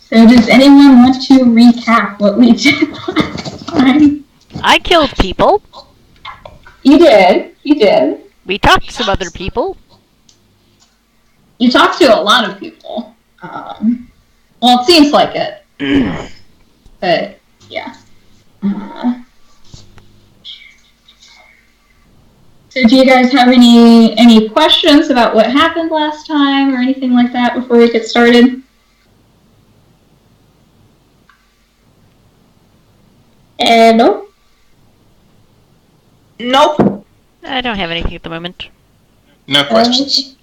So does anyone want to recap what we did last time? I killed people. You did. We talked to some other people. You talked to a lot of people. Well, it seems like it. But, yeah. So do you guys have any questions about what happened last time or anything like that before we get started? No? Nope. I don't have anything at the moment. No questions.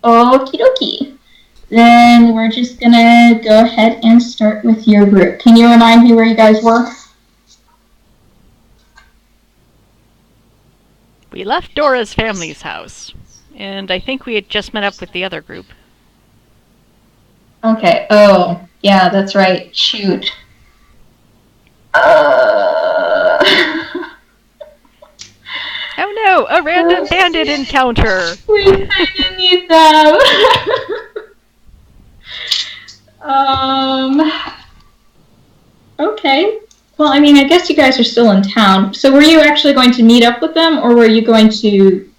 Okie dokie. Then we're just gonna go ahead and start with your group. Can you remind me where you guys were? We left Dora's family's house, and I think we had just met up with the other group. Okay. Oh, yeah, that's right. Shoot. Oh no, a random bandit encounter! We kinda need them. Okay. Well, I mean, I guess you guys are still in town. So were you actually going to meet up with them, or were you going to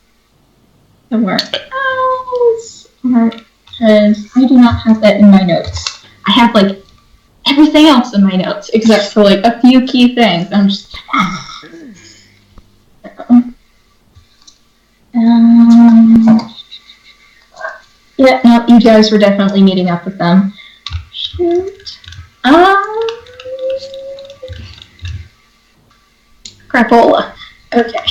somewhere else? Because I do not have that in my notes. I have, like, everything else in my notes, except for, like, a few key things. I'm just... yeah, no, you guys were definitely meeting up with them. Shoot. Crapola. Okay.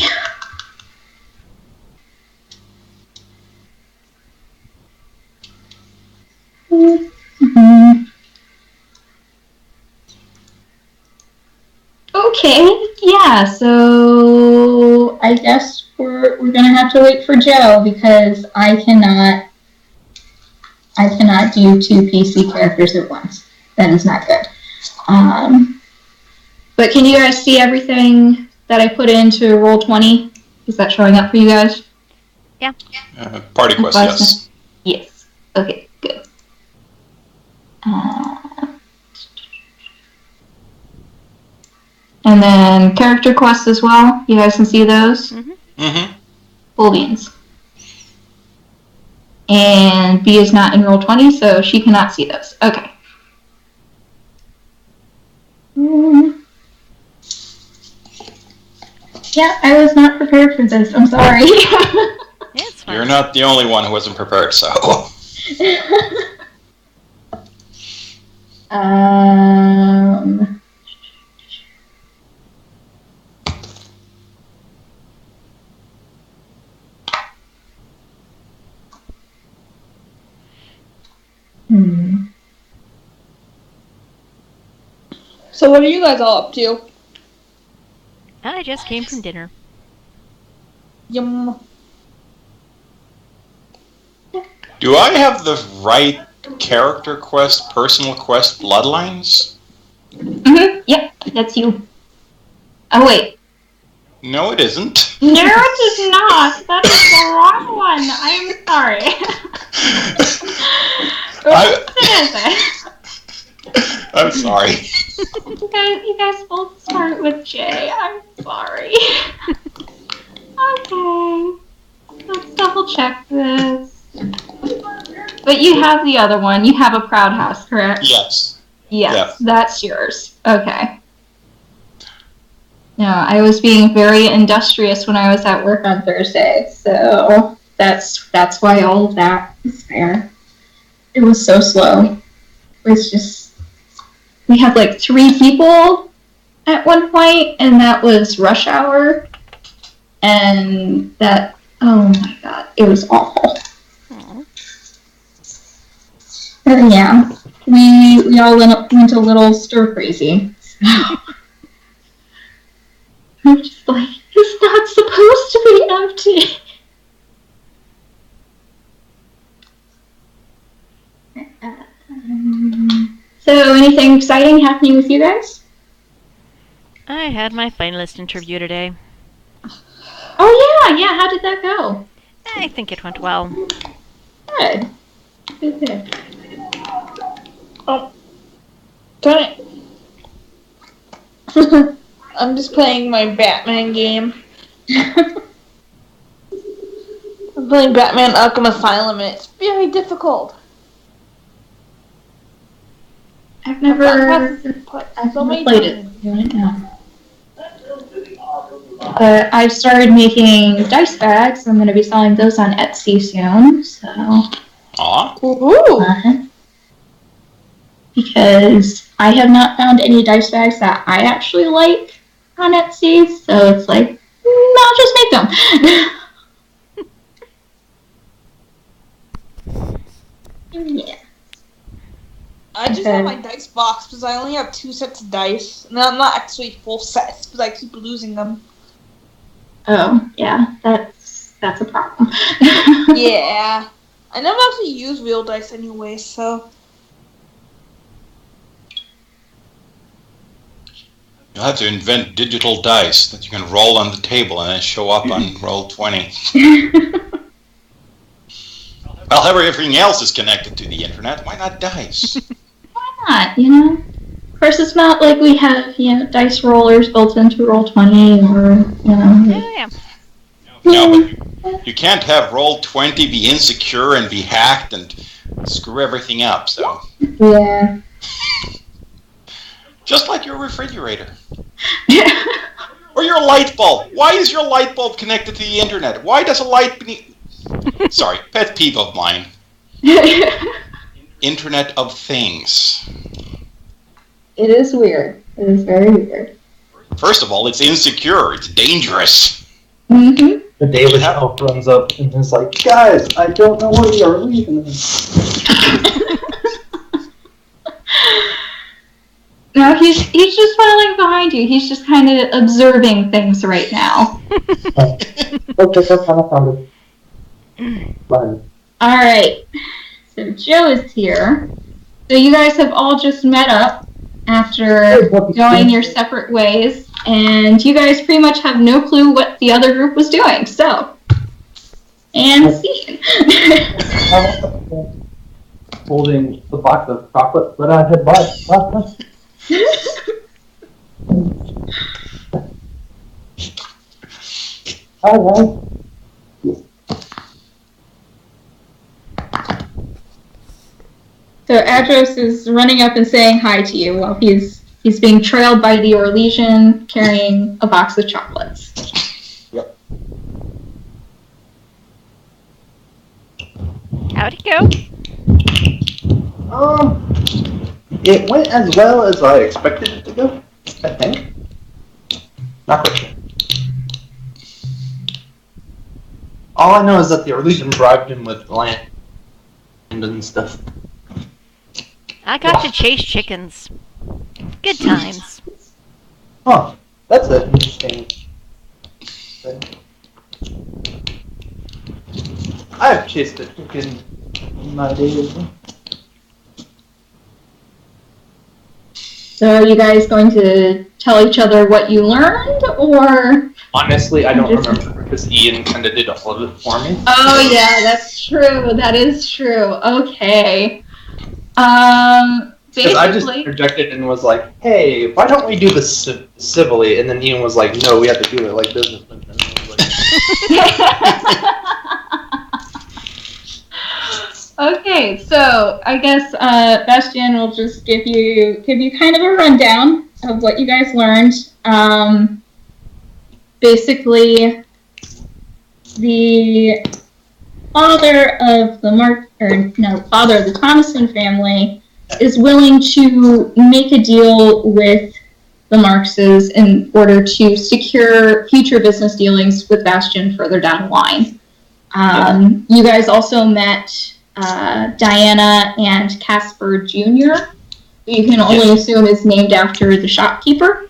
Okay, yeah, so I guess we're gonna have to wait for Joe because I cannot do two PC characters at once. That is not good. But can you guys see everything that I put into Roll20? Is that showing up for you guys? Yeah. Party quest, yes. Yes. Okay, good. And then character quests as well. You guys can see those? Mm-hmm. Full beans. And B is not in Roll20, so she cannot see those. Okay. Yeah, I was not prepared for this. I'm sorry. It's fine. You're not the only one who wasn't prepared, so... So what are you guys all up to? I just came from dinner. Yum. Do I have the right character quest, personal quest, bloodlines? Yep, that's you. Oh, wait. No, it isn't. No, it is not. That is the wrong one. I am sorry. I'm sorry. You guys both start with J. I'm sorry. Okay. Let's double check this. But you have the other one. You have a Proud House, correct? Yes. Yes, Yeah. that's yours. Okay. No, I was being very industrious when I was at work on Thursday, so that's why all of that is there. It was so slow. It was just, we had like 3 people at one point, and that was rush hour, and that, oh my god, it was awful. But yeah, we all went a little stir crazy. I'm just like, it's not supposed to be empty. So, anything exciting happening with you guys? I had my finalist interview today. Oh yeah, how did that go? I think it went well. Good. Good. Oh. Darn it. I'm just playing my Batman game. I'm playing Batman Arkham Asylum and it's very difficult. I've never played it. But I've started making dice bags. I'm going to be selling those on Etsy soon. So, Aw. Ooh. Because I have not found any dice bags that I actually like on Etsy. So it's like, I'll just make them. Yeah. I just have my dice box because I only have 2 sets of dice. And I'm not actually full sets because I keep losing them. Oh, yeah, that's a problem. Yeah. I never actually use real dice anyway, so. You'll have to invent digital dice that you can roll on the table and then show up on Roll20. Well, everything else is connected to the internet. Why not dice? Why not, you know? Of course, it's not like we have, dice rollers built into Roll20 or, Yeah. No, but you can't have Roll20 be insecure and be hacked and screw everything up, so. Yeah. Just like your refrigerator. Or your light bulb. Why is your light bulb connected to the internet? Why does a light... Sorry, pet peeve of mine. Internet of Things. It is weird. It is very weird. First of all, it's insecure. It's dangerous. Mm-hmm. The Daily Show runs up and is like, guys, I don't know where you are leaving. No, he's just following behind you. He's just kind of observing things right now. Okay, that's kind of found it. Fine. All right. So Joe is here. So you guys have all just met up after going your separate ways, and you guys pretty much have no clue what the other group was doing. So, and scene. I was holding the box of chocolate that I had bought last night. Alright. So Adros is running up and saying hi to you while he's being trailed by the Orlesian carrying a box of chocolates. Yep. How'd it go? It went as well as I expected it to go, I think. Not quite sure. All I know is that the Orlesian bribed him with land and stuff. I got to chase chickens. Good times. Huh. That's an interesting thing. I've chased a chicken in my day as well. So are you guys going to tell each other what you learned, or? Honestly, I don't remember because Ian kind of did all of it for me. Oh yeah, that's true. That is true. Okay. Because I just Basically. interjected and was like, hey, why don't we do this civilly? And then Ian was like, no, we have to do it like businessmen. And I was like, Okay, so I guess Bastian will just give you kind of a rundown of what you guys learned. Basically, the father of the father of the Thomason family is willing to make a deal with the Marxes in order to secure future business dealings with Bastian further down the line. You guys also met Diana and Casper Jr., who you can only assume is named after the shopkeeper.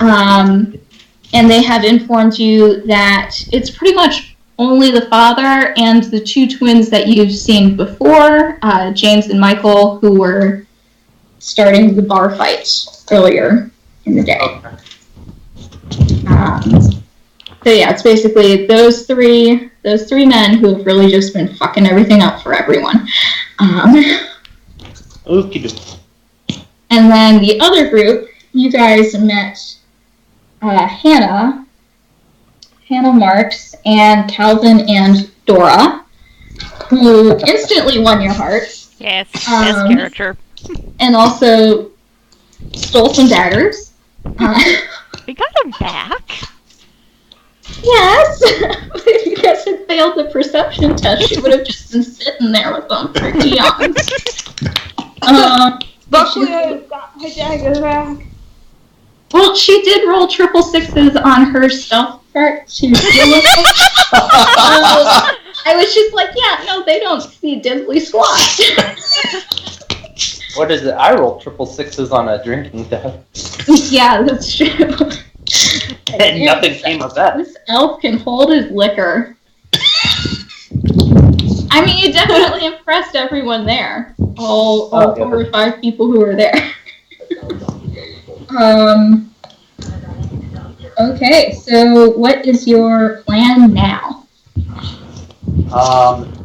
And they have informed you that it's pretty much only the father and the two twins that you've seen before, James and Michael, who were starting the bar fight earlier in the day. okay. So yeah, it's basically those three men who have really just been fucking everything up for everyone. Okie dokie. And then the other group, you guys met Hannah Marks, and Calvin and Dora, who instantly won your heart. Yes, best character. And also stole some daggers. We got them back. Yes! But if you guys had failed the perception test, she would have just been sitting there with them for eons. Luckily, I got my dagger back. Well, she did roll 666s on her stealth chart to deal with it. I was just like, yeah, no, they don't see diddly squat. What is it? I rolled 666s on a drinking test. Yeah, that's true. And nothing came of that. This elf can hold his liquor. I mean, you definitely impressed everyone there. All 4 or 5 people who were there. Okay, so what is your plan now?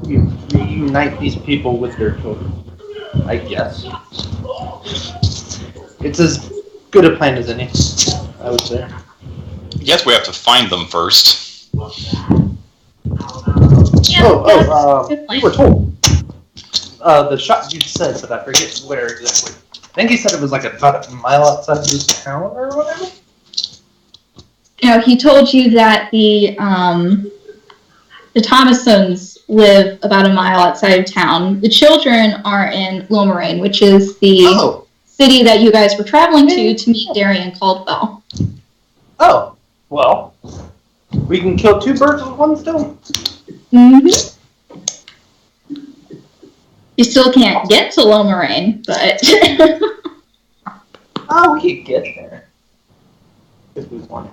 You reunite these people with their children, I guess. It's as good a plan as any, I would say. Yes, we have to find them first. Yeah, we were told. The shot you said, but I forget where exactly. I think he said it was like about a mile outside this town or whatever. No, he told you that the Thomasons live about a mile outside of town. The children are in Lomoraine, which is the city that you guys were traveling to meet Darian Caldwell. Oh, well, we can kill 2 birds with 1 stone. Mm-hmm. You still can't get to Lomoraine, but... Oh, we could get there. If we wanted.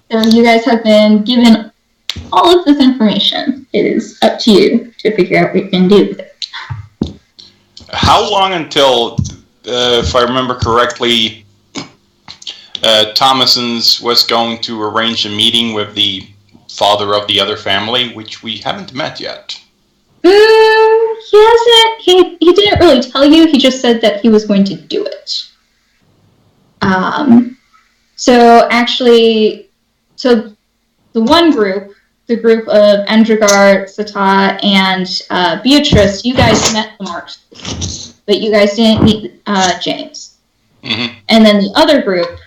So you guys have been given all of this information. It is up to you to figure out what you can do with it. How long until, if I remember correctly, Thomason's was going to arrange a meeting with the father of the other family, which we haven't met yet? He hasn't. He didn't really tell you. He just said that he was going to do it. So actually, so the one group, the group of Endragar, Sata, and Beatrice, you guys met the Marks, but you guys didn't meet James. Mm-hmm. And then the other group,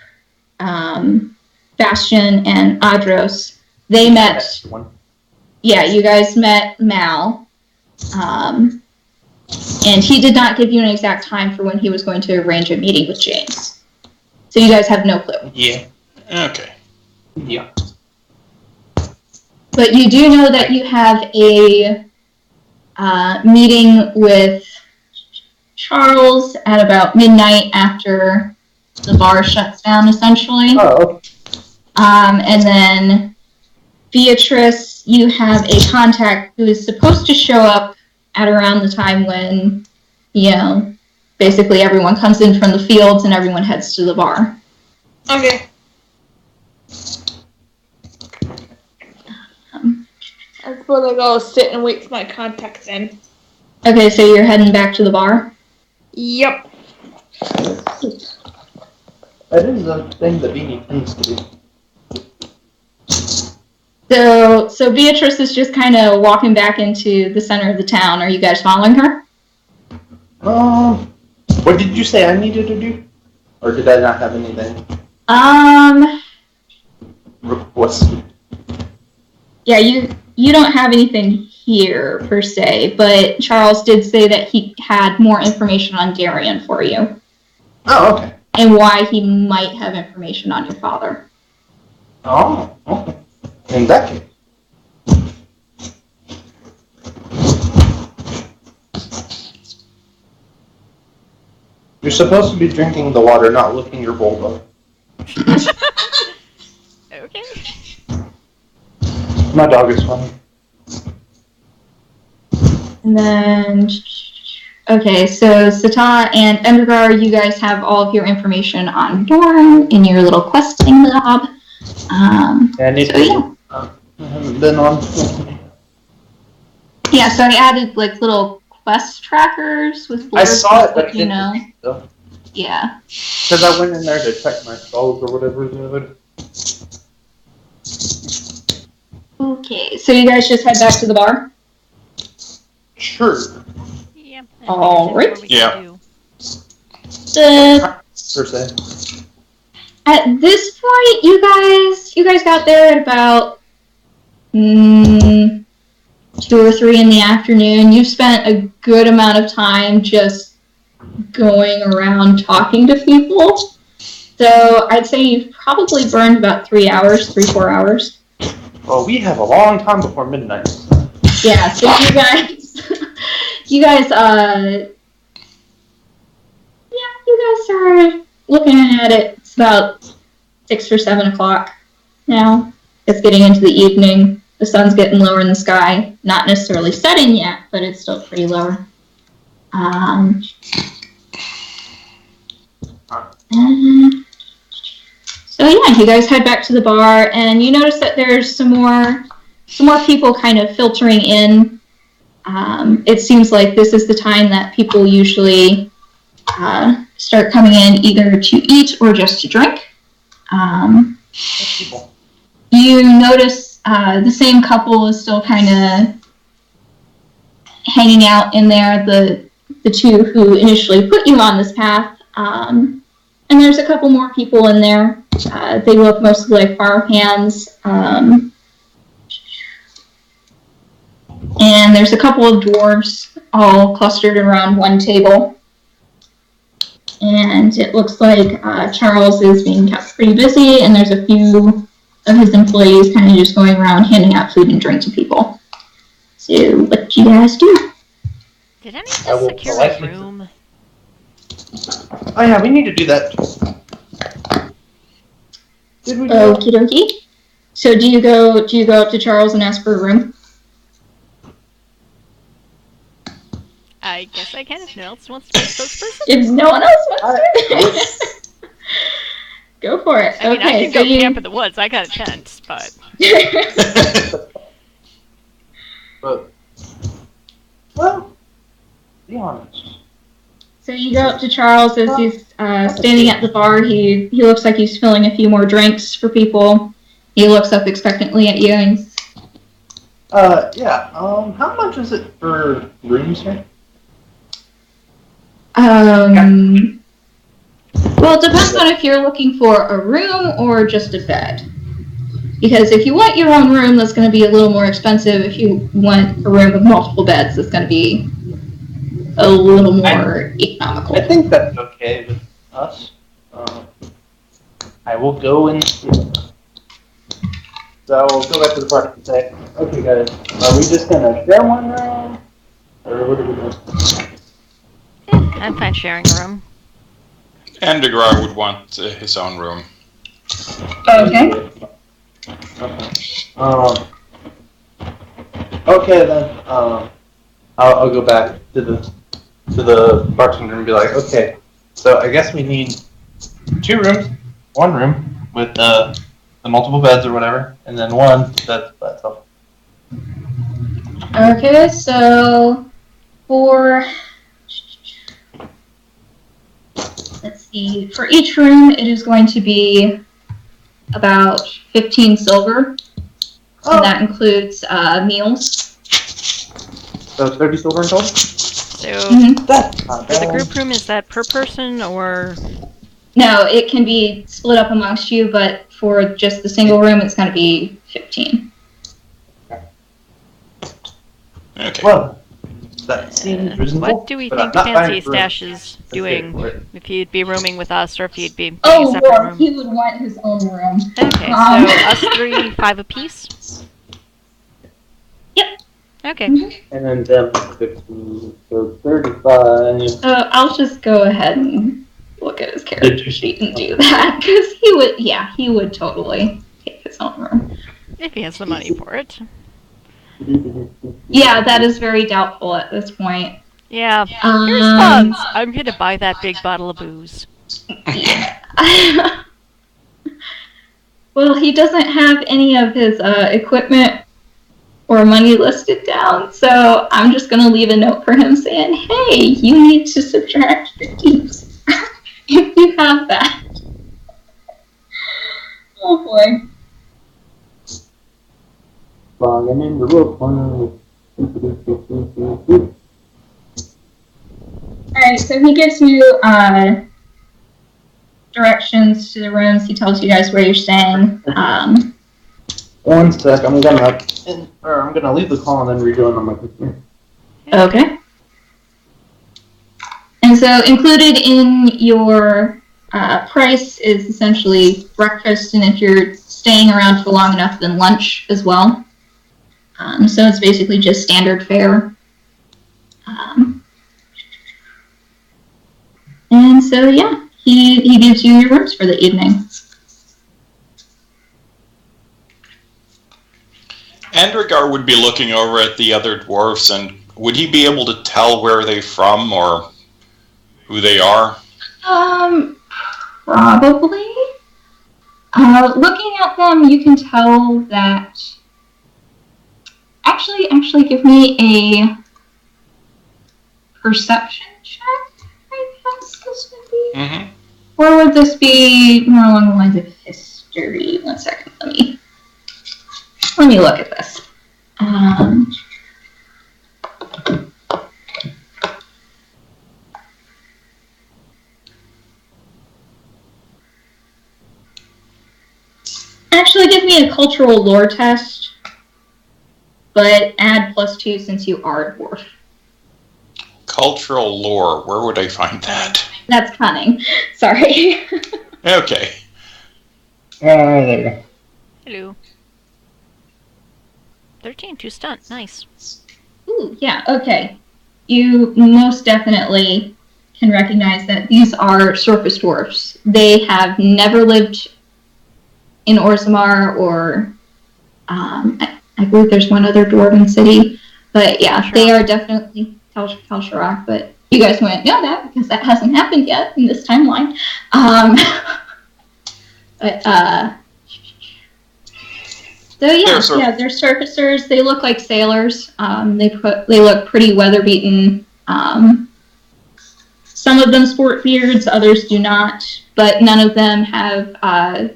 Bastion and Adros, they met. Yeah, you guys met Mal. And he did not give you an exact time for when he was going to arrange a meeting with James. So you guys have no clue. Yeah. Okay. Yeah. But you do know that you have a meeting with Charles at about midnight after the bar shuts down, essentially. Oh. And then Beatrice, you have a contact who is supposed to show up at around the time when, basically everyone comes in from the fields and everyone heads to the bar. Okay. I suppose I'll go sit and wait for my contacts in. Okay, so you're heading back to the bar? Yep. That is a thing that Beanie tends to do. So Beatrice is just kind of walking back into the center of the town. Are you guys following her? What did you say I needed to do? Or did I not have anything requested? Yeah, you don't have anything here, per se, but Charles did say that he had more information on Darian for you. Oh, okay. And why he might have information on your father. Oh, okay. In that case. You're supposed to be drinking the water, not licking your bowl, though. Okay. My dog is funny. And then, okay, so Sata and Endergar, you guys have all of your information on Dorn in your little questing lab. I haven't been on. Yeah, so I added like little quest trackers with I blurbs saw it, that but let I you didn't know. read it, though. Yeah. Because I went in there to check my spells or whatever the other. Okay, so you guys just head back to the bar? Sure. Yeah. All right. Yeah. The, Per se. at this point, you guys got there at about 2 or 3 in the afternoon. You've spent a good amount of time just going around talking to people. So I'd say you've probably burned about 3 hours, 4 hours. Well, we have a long time before midnight. Yeah, so you guys are looking at it. It's about 6 or 7 o'clock now. It's getting into the evening. The sun's getting lower in the sky. Not necessarily setting yet, but it's still pretty low. So yeah, you guys head back to the bar, and you notice that there's some more people kind of filtering in. It seems like this is the time that people usually start coming in either to eat or just to drink. You notice the same couple is still kind of hanging out in there, the two who initially put you on this path. And there's a couple more people in there. They look mostly like farm hands. And there's a couple of dwarves all clustered around one table. And it looks like Charles is being kept pretty busy, and there's a few of his employees kind of just going around handing out food and drink to people. So, what do you guys do? Did any of us secure a room? Oh yeah, we need to do that. Did we? Okie dokie. So, do you go up to Charles and ask for a room? I guess I can if no one else wants to be a spokesperson. If no one else wants to. Go for it. I mean, okay, I can go camp in the woods. I got a tent, but... But, well, be honest. So you go up to Charles as he's standing at the bar. He looks like he's filling a few more drinks for people. He looks up expectantly at you and he's, yeah. How much is it for rooms here? well, it depends on if you're looking for a room or just a bed. Because if you want your own room, that's going to be a little more expensive. If you want a room with multiple beds, that's going to be a little more economical. I think that's okay with us. I will go and see. So we'll go back to the party and say, okay guys, are we just going to share one room? Or what are we doing? I'm fine sharing a room. Endegar would want his own room. Okay. Okay then. I'll go back to the bartender and be like, okay, so I guess we need 2 rooms, 1 room with the multiple beds or whatever, and then 1 that's by itself. Okay, so for... Let's see. For each room, it is going to be about 15 silver. Oh. And that includes meals. So 30 silver in total? So, That's not for the bad. group room, is that per person, or... No, it can be split up amongst you, but for just the single room, it's going to be 15. Okay. Well, that seems reasonable. What do we but I'm think not Fancy buying for- Stash is doing? If he'd be rooming with us, or if he'd be in a Oh, separate well, room? he would want his own room. Okay, so us 3, 5 apiece? Yep. Okay. And then them 15, so 35. I'll just go ahead and look at his character sheet and do that, because he would totally take his own room. If he has the money for it. Yeah, that is very doubtful at this point. Yeah. Here's funds. I'm here to buy that big bottle of booze. Yeah. Well, he doesn't have any of his equipment or money listed down. So I'm just going to leave a note for him saying, hey, you need to subtract 15 if you have that. Oh boy. Falling in the rope. Alright, so he gives you directions to the rooms. He tells you guys where you're staying. 1 sec, I'm gonna leave the call and then rejoin on my computer. Okay. And so included in your price is essentially breakfast, and if you're staying around for long enough, then lunch as well. So it's basically just standard fare. And so, yeah, he gives you your rooms for the evening. Andrigar would be looking over at the other dwarfs, and would he be able to tell where they're from or who they are? Probably. Looking at them, you can tell that... Actually, give me a perception check, I guess this would be. Mm-hmm. Or would this be more along the lines of history? 1 second, let me look at this. Actually, give me a cultural lore test, but add +2 since you are a dwarf. Cultural lore, where would I find that? That's cunning. Sorry. Okay. There you go. Hello. 13 to stunt. Nice. Ooh, yeah, okay. You most definitely can recognize that these are surface dwarfs. They have never lived in Orzammar or I believe there's one other dwarven city. But yeah, they are definitely Tal Sharrock, but you guys wouldn't know that because that hasn't happened yet in this timeline. So yeah, they're surfacers. They look like sailors. They look pretty weather beaten. Some of them sport beards, others do not. But none of them have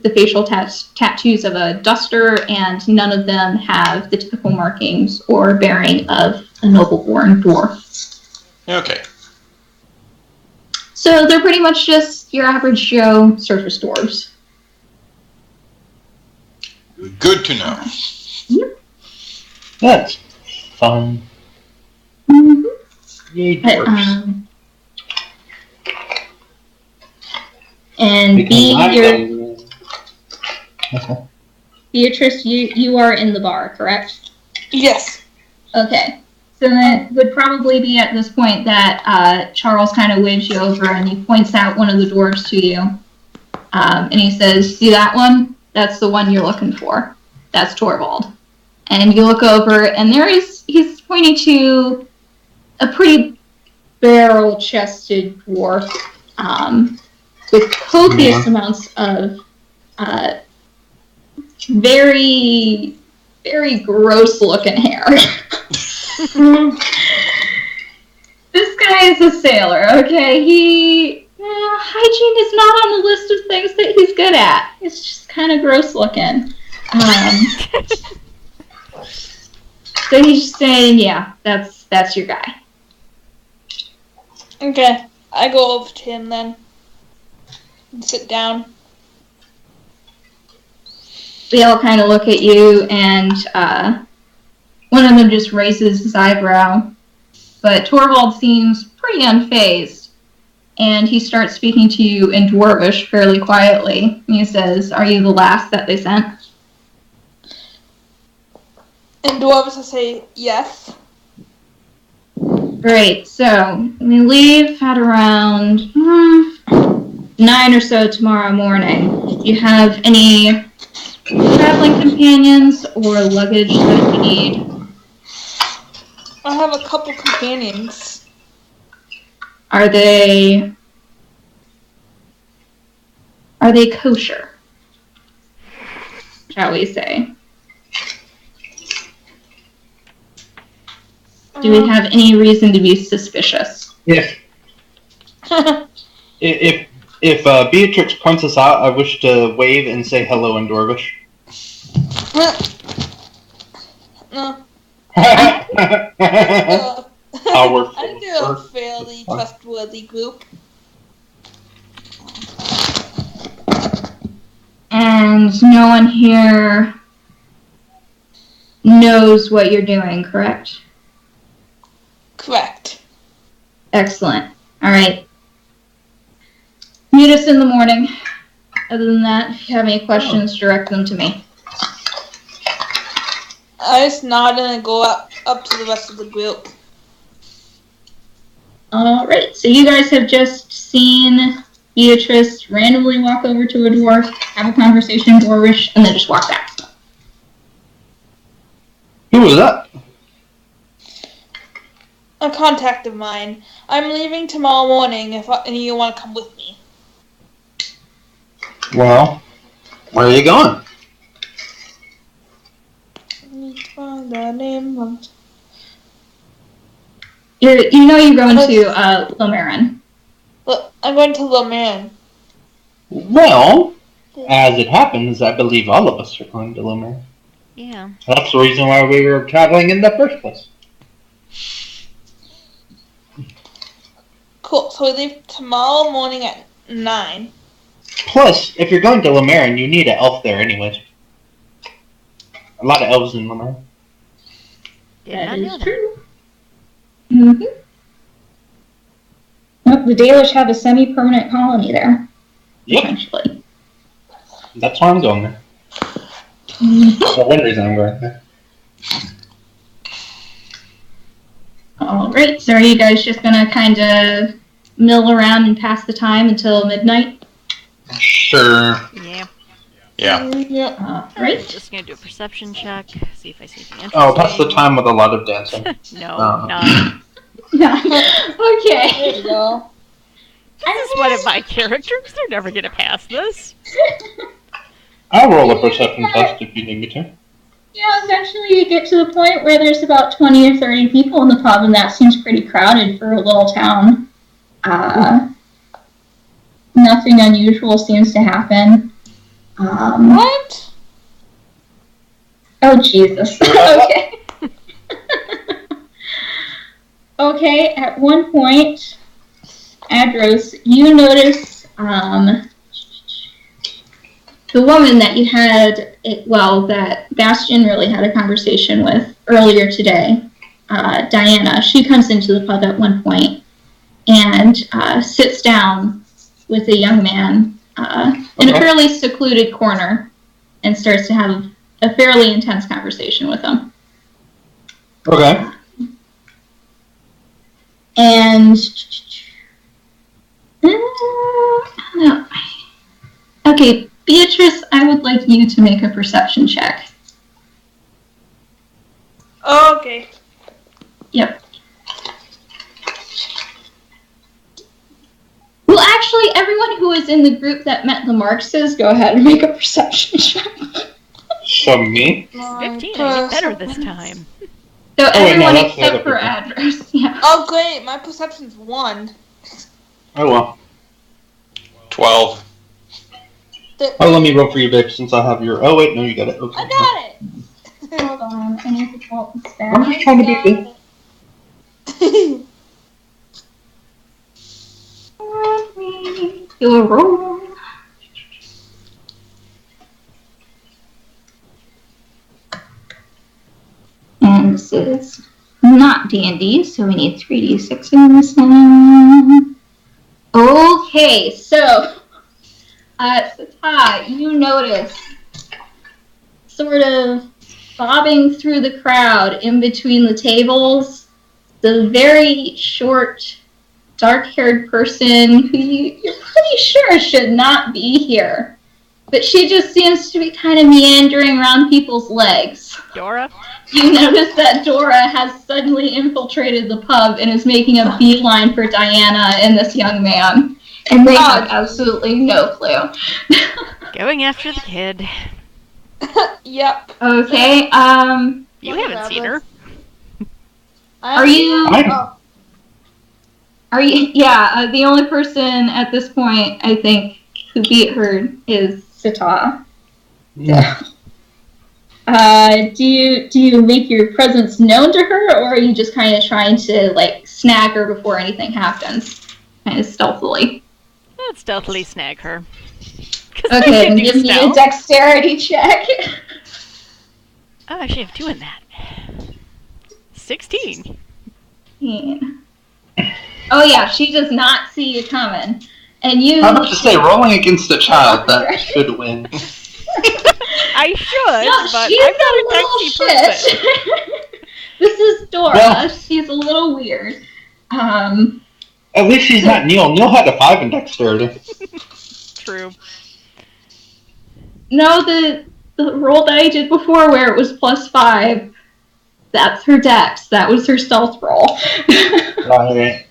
the facial tattoos of a duster, and none of them have the typical markings or bearing of a noble-born dwarf. Okay. So they're pretty much just your average Joe surface dwarves. Good to know. Yep. That's fun. Mm-hmm. Yay, dwarves. And Beatrice, you are in the bar, correct? Yes. Okay. So it would probably be at this point that Charles kind of waves you over and he points out one of the dwarves to you. And he says, see that one? That's the one you're looking for. That's Torvald. And you look over and he's pointing to a pretty barrel-chested dwarf with copious amounts of very, very gross-looking hair. This guy is a sailor, okay? Hygiene is not on the list of things that he's good at. It's just kind of gross-looking. So he's just saying, yeah, that's your guy. Okay, I go over to him then. And sit down. They all kind of look at you, and one of them just raises his eyebrow. But Torvald seems pretty unfazed, and he starts speaking to you in Dwarvish fairly quietly. He says, are you the last that they sent? In Dwarvish I say, yes. Great, so we leave at around 9 or so tomorrow morning. Do you have any traveling companions or luggage that you need? I have a couple companions. Are they kosher? Shall we say? Do we have any reason to be suspicious? If Beatrix points us out, I wish to wave and say hello in Dwarvish. No. Powerful. I think they're a fairly trustworthy group. And no one here knows what you're doing, correct? Correct. Excellent. All right. Meet us in the morning. Other than that, if you have any questions, direct them to me. I just nod and go up to the rest of the group. All right. So you guys have just seen Beatrice randomly walk over to a dwarf, have a conversation in Dwarvish, and then just walk back. Who was that? A contact of mine. I'm leaving tomorrow morning if any of you want to come with me. Well, where are you going? The name of... You know you're going to Lomarin. Look, I'm going to Lomarin. Well, as it happens, I believe all of us are going to Lomer. Yeah. That's the reason why we were traveling in the first place. Cool, so we leave tomorrow morning at 9. Plus, if you're going to Lomarin, you need an elf there anyways. A lot of elves in Lomarin. Did not know that. True. Mm-hmm. Well, the Dalish have a semi-permanent colony there. Yep. Essentially. That's why I'm going there. That's the one reason I'm going there. Alright, so are you guys just gonna kind of mill around and pass the time until midnight? Sure. Yeah. Yeah. Yeah. Alright. Just gonna do a perception check, see if I see anything interesting. Oh, pass the time with a lot of dancing. No, Oh. none. Okay. There you go. This is one of my characters. They're never gonna pass this. I'll roll a perception test if you need me to. Yeah, eventually you get to the point where there's about 20 or 30 people in the pub, and that seems pretty crowded for a little town. Nothing unusual seems to happen. What? Oh, Jesus. Okay. Okay, at one point, Adros, you notice the woman that you had, that Bastion really had a conversation with earlier today, Diana. She comes into the pub at one point and sits down with a young man in a fairly secluded corner and starts to have a fairly intense conversation with him. Okay. And okay, Beatrice, I would like you to make a perception check. Okay. Yep. Well, actually, everyone who is in the group that met the Marxes, go ahead and make a perception check. So me? 15, I did better this time. So everyone that's the except other for people. Adros. Yeah. Oh, great. My perception's 1. Oh well. 12. Oh, let me roll for you, Vic, since I have your... Oh wait, no, you got it. Okay. I got it. Hold on, I need to pull up the stats. I'm just trying to be good. Let me do a roll. And this is not D&D, so we need 3d6 in this one. Okay, so Sata, you notice sort of bobbing through the crowd in between the tables, the very short, dark-haired person who you're pretty sure should not be here. But she just seems to be kind of meandering around people's legs. Dora? You notice that Dora has suddenly infiltrated the pub and is making a beeline for Diana and this young man. And they have absolutely no clue. Going after the kid. Yep. Okay, You haven't seen her. Are you? Oh, Are you? Yeah, the only person at this point I think who beat her is Sita. Yeah. Do you make your presence known to her, or are you just kind of trying to like snag her before anything happens, kind of stealthily? Let's stealthily snag her. 'Cause I Okay, can then do give me a stealth. dexterity check. Oh, actually, I'm doing that. 16. Oh yeah, she does not see you coming, and you. I'm about to say, rolling against a child, that should win. I should, No, but she's I'm not a a little Dexy person. shit. This is Dora. Well- She's a little weird. At least she's not Neil. Neil had a 5 in dexterity. True. No, the roll that I did before where it was +5, that's her dex. That was her stealth roll. Right.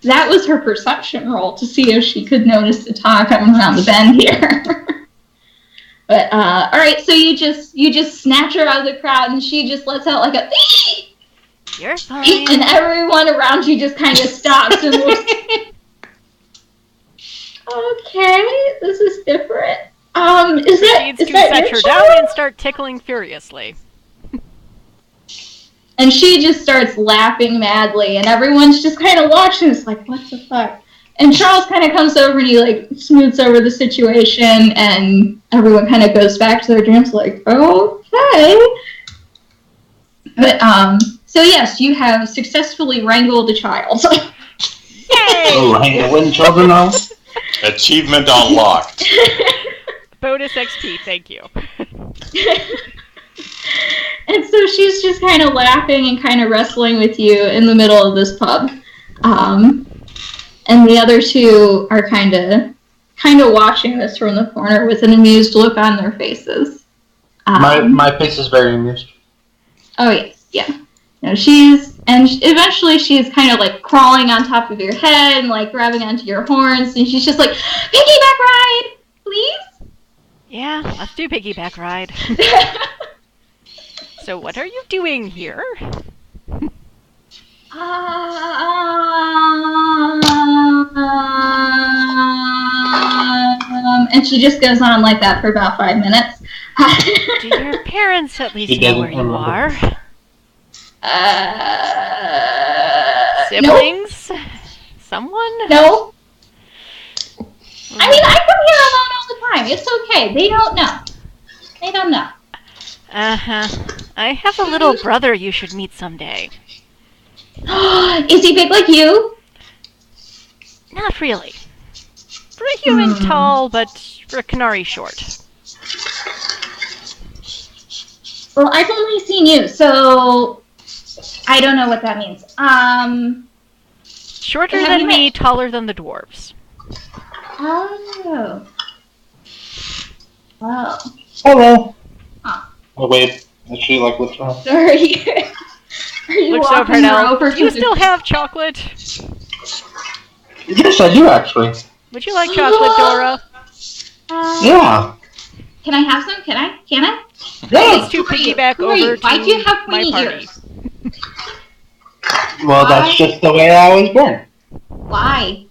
That was her perception roll to see if she could notice the Taa coming around the bend here. But alright, so you just snatch her out of the crowd and she just lets out like a You're fine. and everyone around you just kind of stops and looks. Okay, this is different. Is that Needs is to that set your her child? down and start tickling furiously. And she just starts laughing madly, and everyone's just kind of watching. It's like, what the fuck? And Charles kind of comes over and he like smooths over the situation, and everyone kind of goes back to their dreams, like, okay. But so yes, you have successfully wrangled a child. Yay! Oh, win children now? Achievement unlocked. Bonus XP, thank you. And so she's just kind of laughing and kind of wrestling with you in the middle of this pub. And the other two are kind of watching this from the corner with an amused look on their faces. My face is very amused. Oh yes, yeah. No, eventually she's kind of like crawling on top of your head and like grabbing onto your horns, and she's just like, piggyback ride, please. Yeah, let's do piggyback ride. So what are you doing here? And she just goes on like that for about 5 minutes. Do your parents at least She know doesn't where you remember. are? Nope. Siblings? Someone? No. I mean, I come here alone all the time. It's okay. They don't know. They don't know. Uh-huh. I have a little brother you should meet someday. Is he big like you? Not really. For a human, tall, but for a canary, short. Well, I've only seen you, so I don't know what that means. Shorter Have than you me, met- taller than the dwarves. Oh. Wow. Hello. Huh. Oh, wait. Is she like, what's wrong? Sorry. Are you Looks over walking at her Elle. over Do you to the- still have chocolate? Yes, I do, actually. Would you like chocolate, Dora? Yeah. Can I have some? Can I? Yeah. Let's to piggyback Who are you? over Why do you to have my pointy party. ears? Well, that's just the way I was born. Why?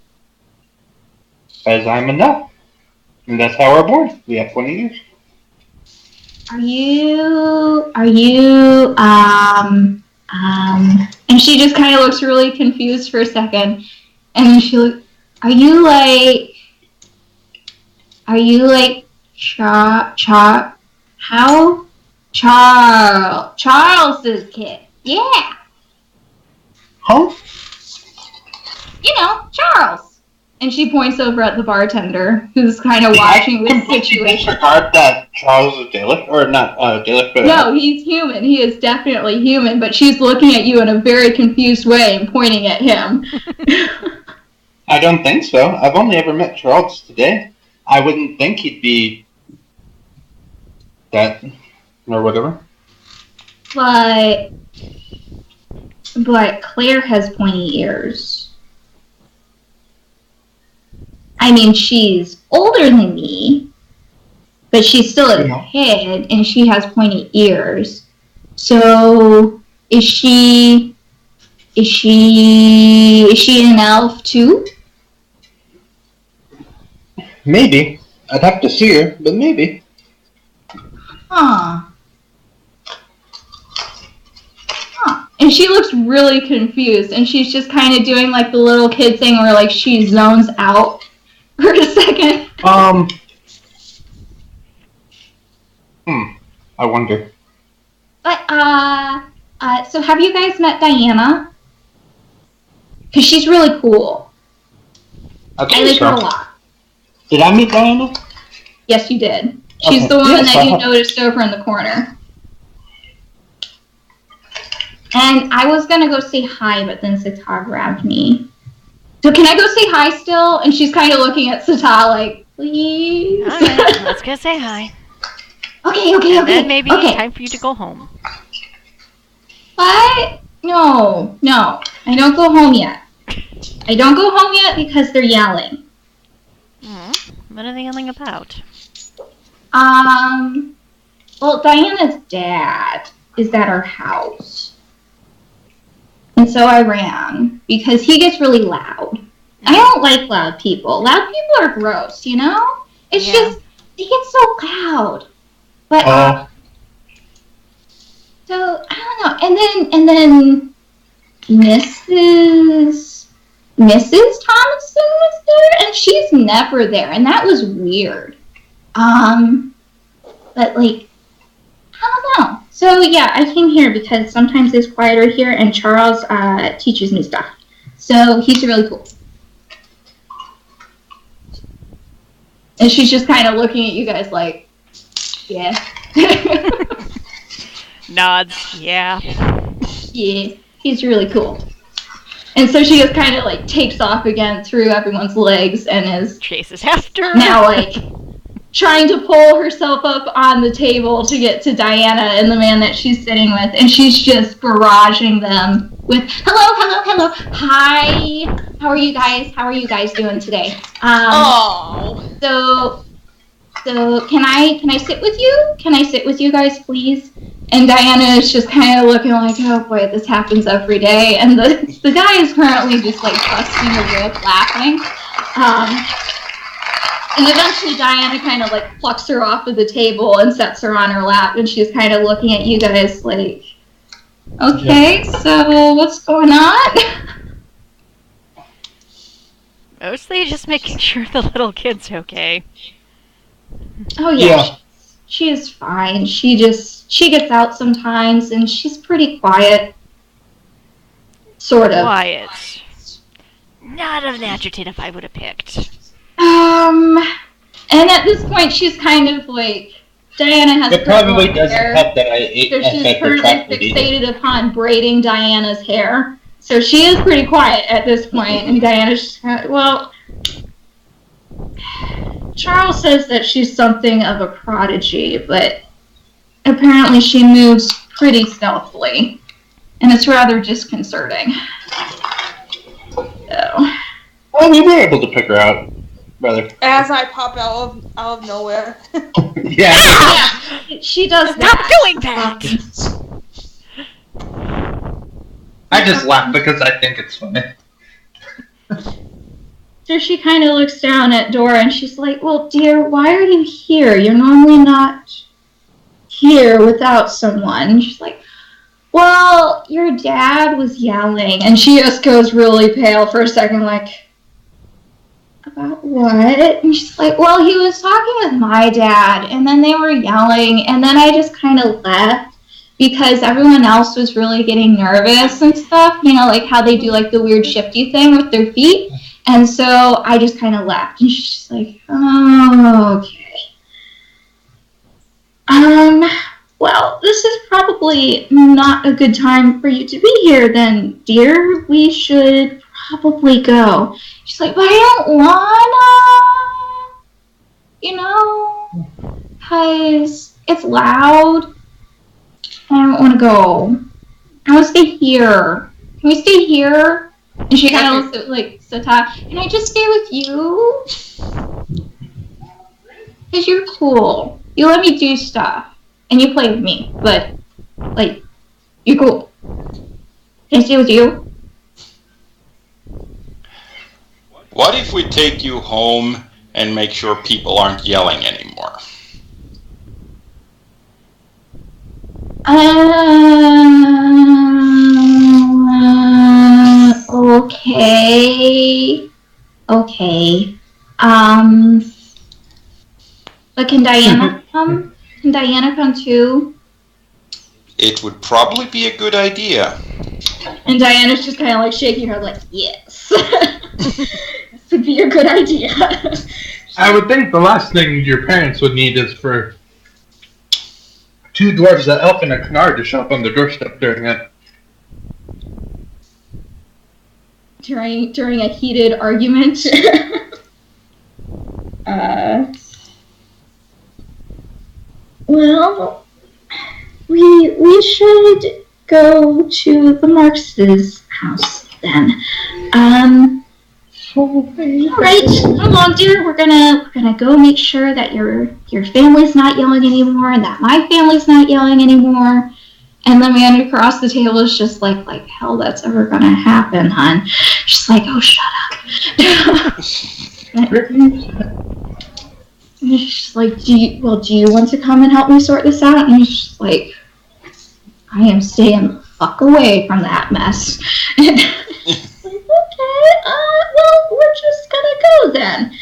Because I'm a nut. And that's how we're born. We have 20 years. Are you, and she just kind of looks really confused for a second, and then are you like, Charles's kid? Yeah, Huh? you know, Charles. And she points over at the bartender, who's kind of watching this situation. Disregard that Charles is Dalek, or not Dalek, but No, he's human. He is definitely human, but she's looking at you in a very confused way and pointing at him. I don't think so. I've only ever met Charles today. I wouldn't think he'd be that, or whatever. But Claire has pointy ears. I mean, she's older than me, but she's still a kid, and she has pointy ears. So, is she Is she an elf too? Maybe. I'd have to see her, but maybe. Huh. And she looks really confused, and she's just kind of doing like the little kid thing where like she zones out for a second. I wonder. But so have you guys met Diana? Because she's really cool. I like her a lot. Did I meet Diana? Yes, you did. She's Okay. the woman Yes, that you I have. noticed over in the corner. And I was gonna go say hi, but then Sata grabbed me. So can I go say hi still? And she's kind of looking at Sata like, please. All right, let's go say hi. Okay. And then maybe time for you to go home. What? No. I don't go home yet. I don't go home yet because they're yelling. What are they yelling about? Well, Diana's dad is at our house. And so I ran because he gets really loud. I don't like loud people. Loud people are gross, you know? It's just, they get so loud. But, so, I don't know. And then Mrs. Thomason was there, and she's never there, and that was weird. But like, I don't know. So yeah, I came here because sometimes it's quieter here, and Charles teaches me stuff. So he's really cool. And she's just kind of looking at you guys like, yeah. Nods, yeah. Yeah, he's really cool. And so she just kind of like takes off again through everyone's legs and is Chases after. now like trying to pull herself up on the table to get to Diana and the man that she's sitting with, and she's just barraging them with hello, hi, how are you guys doing today? So can I sit with you? Can I sit with you guys, please? And Diana is just kind of looking like, oh boy, this happens every day. And the guy is currently just like busting a rip laughing. And eventually Diana kind of like plucks her off of the table and sets her on her lap. And she's kind of looking at you guys like, okay, so what's going on? Mostly just making sure the little kid's okay. Oh yeah. She is fine. She gets out sometimes, and she's pretty quiet. Sort of. Quiet. Not an adjective I would have picked. And at this point, she's kind of like, Diana has It probably purple doesn't hair, help that I ate so she's currently protracted fixated upon braiding Diana's hair. So she is pretty quiet at this point, and Diana's just kind of, well, Charles says that she's something of a prodigy, but apparently she moves pretty stealthily, and it's rather disconcerting. So. Well, we were able to pick her out, rather. As I pop out of nowhere. Yeah. She does Stop that. doing that! I just laugh because I think it's funny. So she kind of looks down at Dora and she's like, well, dear, why are you here? You're normally not here without someone. And she's like, well, your dad was yelling. And she just goes really pale for a second, like, about what? And she's like, well, he was talking with my dad, and then they were yelling, and then I just kind of left because everyone else was really getting nervous and stuff, you know, like how they do like the weird shifty thing with their feet. And so I just kind of left. And she's just like, oh, okay. Well, this is probably not a good time for you to be here then, dear. We should probably go. She's like, but I don't wanna, you know, because it's loud. I don't want to go. I want to stay here. Can we stay here? And she kind of looks at, like, Sata. Can I just stay with you? Because you're cool. You let me do stuff. And you play with me. But, like, you're cool. Can I stay with you? What if we take you home and make sure people aren't yelling anymore? Okay. Okay. But can Diana come? Can Diana come too? It would probably be a good idea. And Diana's just kind of like shaking her like, yes. This would be a good idea. I would think the last thing your parents would need is for 2 dwarves, an elf, and a canard to show up on the doorstep during it. During a heated argument. Well, we should go to the Marx's house then. Alright, come on, dear. We're gonna go make sure that your family's not yelling anymore and that my family's not yelling anymore. And the man across the table is just like hell that's ever gonna happen, hon. She's like, oh, shut up. And she's like, do you want to come and help me sort this out? And he's just like, I am staying the fuck away from that mess. And like, okay, well, we're just gonna go then.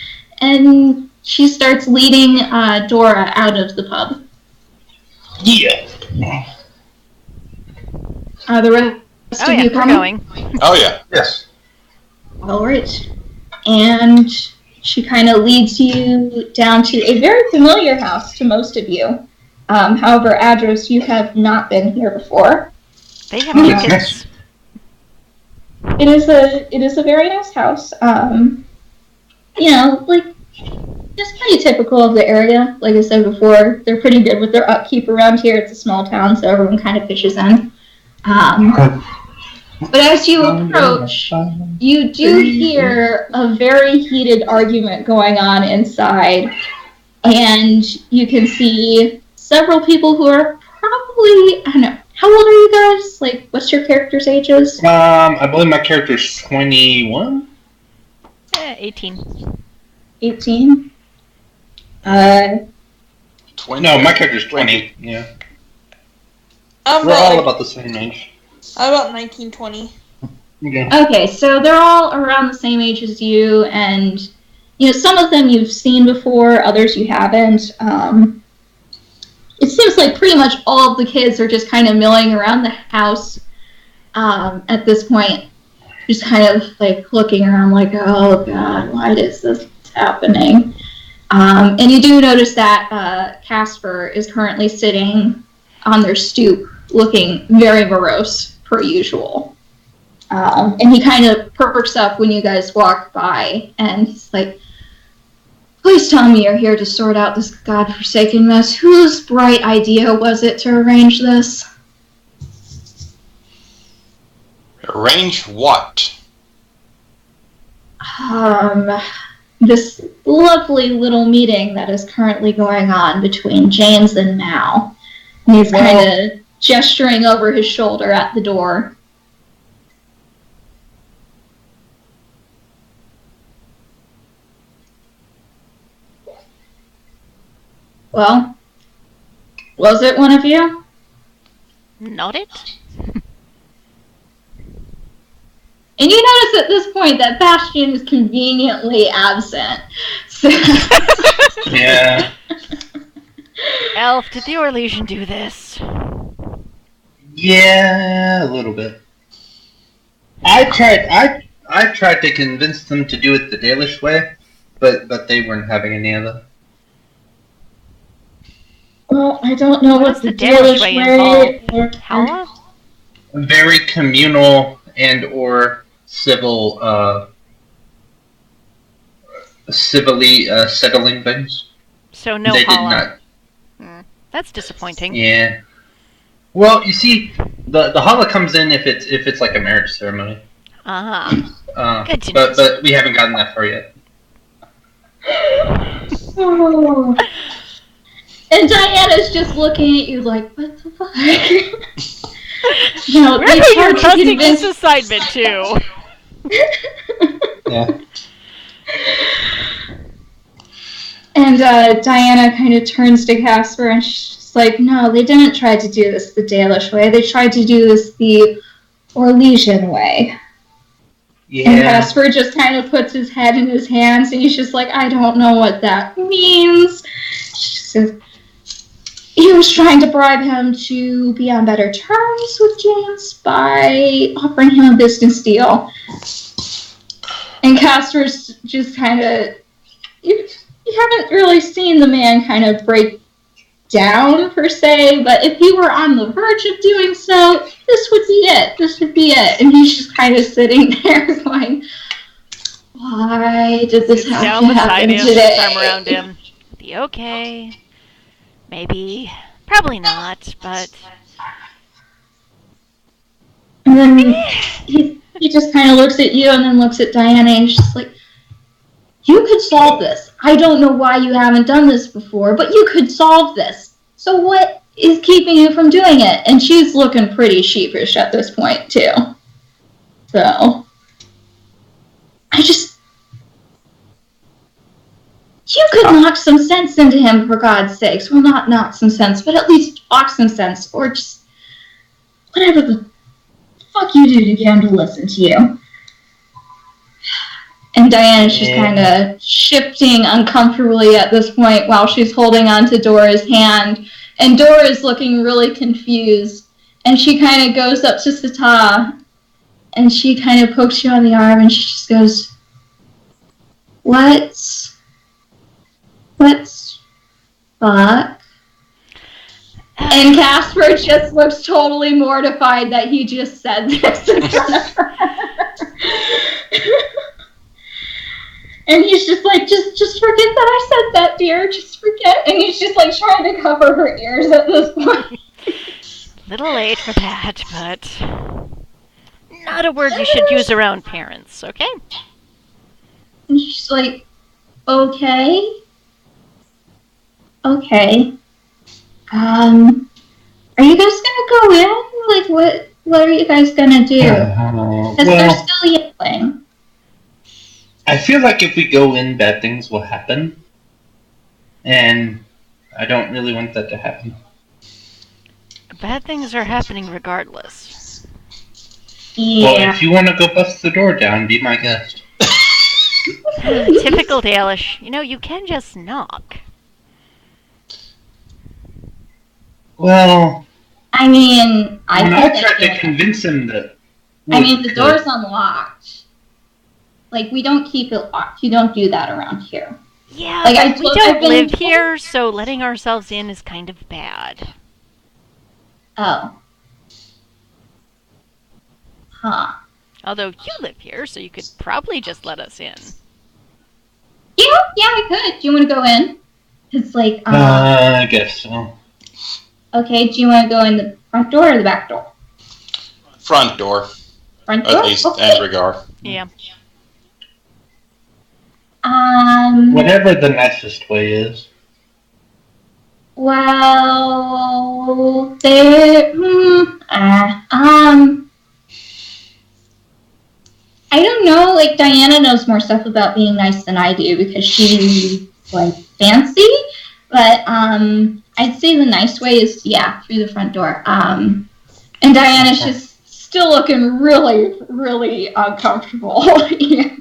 And she starts leading Dora out of the pub. Yeah. The rest of you coming? Oh, yeah. Yes. All right. And she kind of leads you down to a very familiar house to most of you. However, Adros, you have not been here before. They have chickens. It is a very nice house. Just pretty typical of the area. Like I said before, they're pretty good with their upkeep around here. It's a small town, so everyone kind of pitches in. But as you approach, you do hear a very heated argument going on inside, and you can see several people who are probably, I don't know, how old are you guys? Like, what's your character's ages? I believe my character's 21? 18. 18? 20. No, my character's 20, yeah. We're all about the same age. I'm about 19, 20. Okay. Okay, so they're all around the same age as you, and, some of them you've seen before, others you haven't. It seems like pretty much all of the kids are just kind of milling around the house at this point, just kind of like looking around like, oh god, why is this happening? And you do notice that Casper is currently sitting on their stoop, looking very morose, per usual. And he kind of perks up when you guys walk by, and he's like, please tell me you're here to sort out this godforsaken mess. Whose bright idea was it to arrange this? Arrange what? This lovely little meeting that is currently going on between James and Mao. And he's kind of gesturing over his shoulder at the door. Well, was it one of you? Not it. And you notice at this point that Bastion is conveniently absent. So Yeah. Elf, did the Orlesian do this? Yeah, a little bit. I tried to convince them to do it the Dalish way, but they weren't having any of it. Well, I don't know What's what the the Dalish Dalish way way. How? Very communal and or civilly settling things. So no they Hala. did not. That's disappointing. Yeah. Well, you see, the Hala comes in if it's like a marriage ceremony. Good to know. But we haven't gotten that far yet. Oh. And Diana's just looking at you like, what the fuck? No, Where are you trusting this assignment to? Yeah. And Diana kind of turns to Casper and she's like, no, they didn't try to do this the Dalish way. They tried to do this the Orlesian way. Yeah. And Casper just kind of puts his head in his hands and he's just like, I don't know what that means. She says, he was trying to bribe him to be on better terms with James by offering him a business deal. And Casper's just kind of... You haven't really seen the man kind of break down, per se, but if he were on the verge of doing so, this would be it. This would be it. And he's just kind of sitting there going, why did this have to happen today? Arm around him. Be okay. Maybe. Probably not, but... And then he just kind of looks at you and then looks at Diana and he's just like, you could solve this. I don't know why you haven't done this before, but you could solve this. So what is keeping you from doing it? And she's looking pretty sheepish at this point, too. So, you could knock some sense into him, for God's sakes. Well, not knock some sense, but at least talk some sense. Or just whatever the fuck you do to get him to listen to you. And Diana's just kind of shifting uncomfortably at this point while she's holding on to Dora's hand. And Dora's looking really confused. And she kind of goes up to Sata and she kind of pokes you on the arm and she just goes, What fuck? And Casper just looks totally mortified that he just said this in front of her. And he's just like, just forget that I said that, dear. Just forget. And he's just like trying to cover her ears at this point. Little late for that, but not a word you should use around parents, okay? And she's like, okay. Are you guys gonna go in? Like, what are you guys gonna do? Because they're still yelling. I feel like if we go in, bad things will happen. And I don't really want that to happen. Bad things are happening regardless. Yeah. Well, if you want to go bust the door down, be my guest. Typical Dalish. You know, you can just knock. Well... I mean, I tried to convince him that... I mean, the door's unlocked. Like, we don't keep it locked. You don't do that around here. Yeah, like, but we don't live here, so letting ourselves in is kind of bad. Oh. Huh. Although you live here, so you could probably just let us in. Yeah, I could. Do you want to go in? It's like, I guess so. Okay, do you want to go in the front door or the back door? Front door. Front door? At least, okay. Endrigar. Yeah. Whatever the nicest way is. Well, I don't know, like, Diana knows more stuff about being nice than I do because she's, like, fancy, but, I'd say the nice way is, yeah, through the front door. And Diana's just still looking really, really uncomfortable. Yeah.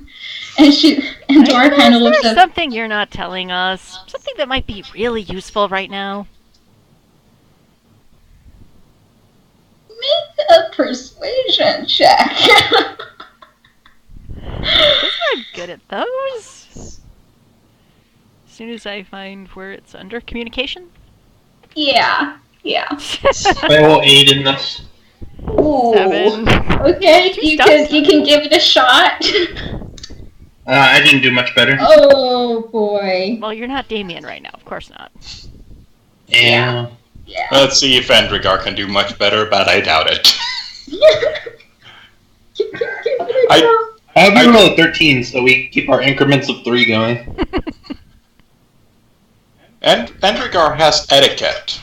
And Dora kind of looks Is there up. something you're not telling us? Something that might be really useful right now? Make a persuasion check. I'm not good at those. As soon as I find where it's under communication. Yeah. I will aid in this. Ooh. 7. Okay, you can give it a shot. I didn't do much better. Oh boy. Well, you're not Damien right now. Of course not. Yeah. Let's see if Endrigar can do much better, but I doubt it. I have a roll of 13, so we keep our increments of 3 going. And Endrigar has etiquette.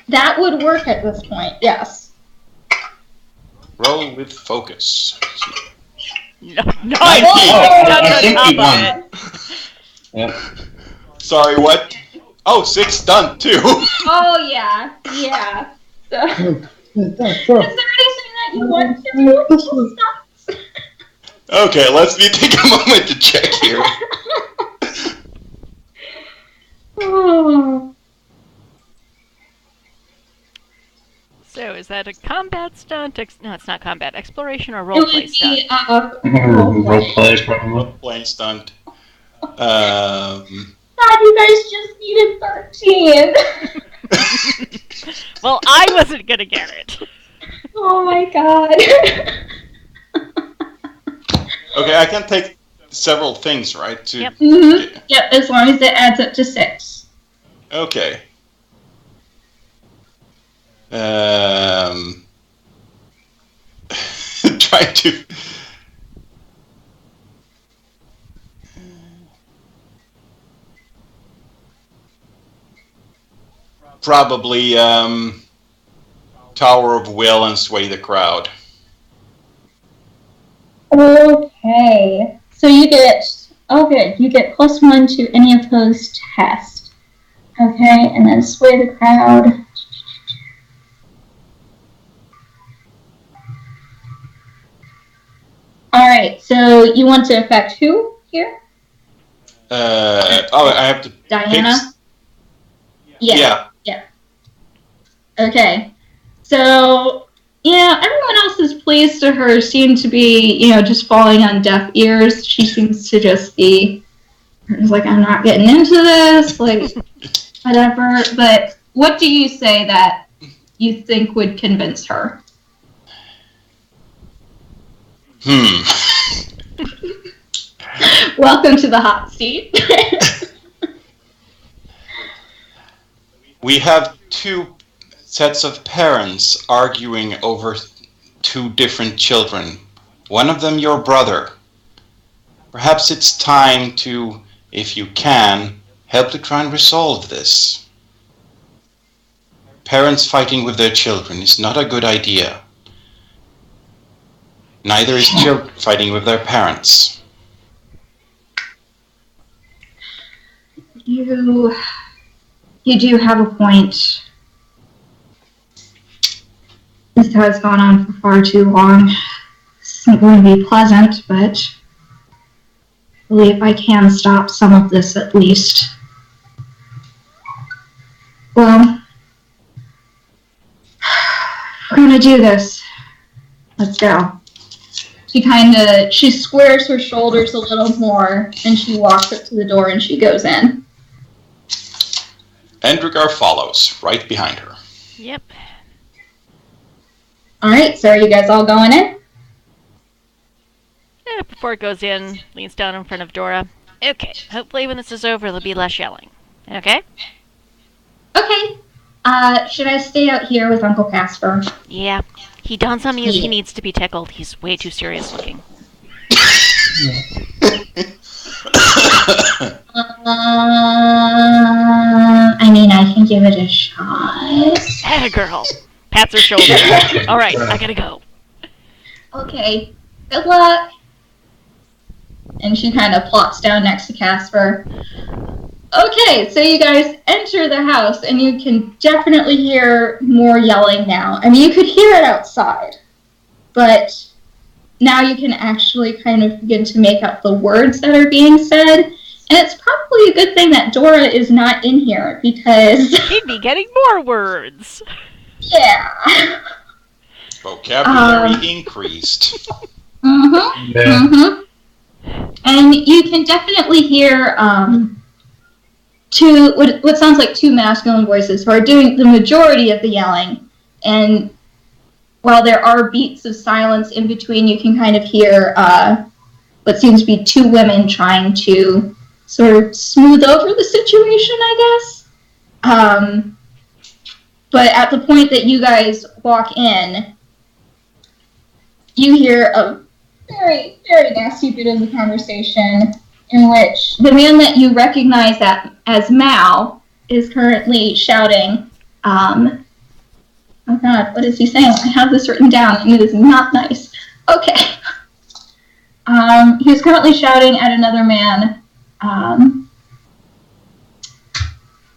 That would work at this point, yes. Roll with focus. No, Oh, I think we won. Yep. Sorry, what? Oh, 6 stunned too. Oh yeah. So, is there anything that you want to do? Okay, let me take a moment to check here. Oh. So, is that a combat stunt? No, it's not combat. Exploration or It would roleplay stunt? be Roleplay, probably. Plane stunt. God, you guys just needed 13. Well, I wasn't gonna get it. Oh my god. Okay, I can take several things, right? Yep. Mm-hmm. Yep, as long as it adds up to 6. Okay. Try to. Probably Tower of Will and Sway the Crowd. Okay. So you get, you get +1 to any opposed test. Okay, and then sway the crowd. Alright, so you want to affect who here? I have to Diana? pick. Yeah. Okay. So, yeah, everyone else's pleas to her seem to be, just falling on deaf ears. She seems to just be like, I'm not getting into this, like, whatever. But what do you say that you think would convince her? Welcome to the hot seat. We have 2 sets of parents arguing over 2 different children. One of them your brother. Perhaps it's time to, if you can, help to try and resolve this. Parents fighting with their children is not a good idea. Neither is children fighting with their parents. You do have a point. This has gone on for far too long. This isn't going to be pleasant, but I believe I can stop some of this at least. Well, we're gonna do this. Let's go. She squares her shoulders a little more, and she walks up to the door and she goes in. Endrigar follows, right behind her. Yep. Alright, so are you guys all going in? Before it goes in, leans down in front of Dora. Okay, hopefully when this is over, there'll be less yelling. Okay? Okay. Should I stay out here with Uncle Casper? Yeah. He dons on me as he needs to be tickled. He's way too serious looking. I mean, I can give it a shot. Atta girl. Pats her shoulder. Alright, I gotta go. Okay. Good luck. And she kind of plops down next to Casper. Okay, so you guys enter the house, and you can definitely hear more yelling now. I mean, you could hear it outside, but now you can actually kind of begin to make out the words that are being said. And it's probably a good thing that Dora is not in here, because... She'd be getting more words. Yeah. Vocabulary increased. Mm-hmm. Yeah. Mm-hmm. And you can definitely hear what sounds like 2 masculine voices who are doing the majority of the yelling. And while there are beats of silence in between, you can kind of hear what seems to be 2 women trying to sort of smooth over the situation, I guess. But at the point that you guys walk in, you hear a very, very nasty bit of the conversation in which the man that you recognize as Mao is currently shouting, oh god, what is he saying? I have this written down and it is not nice. Okay. He was currently shouting at another man,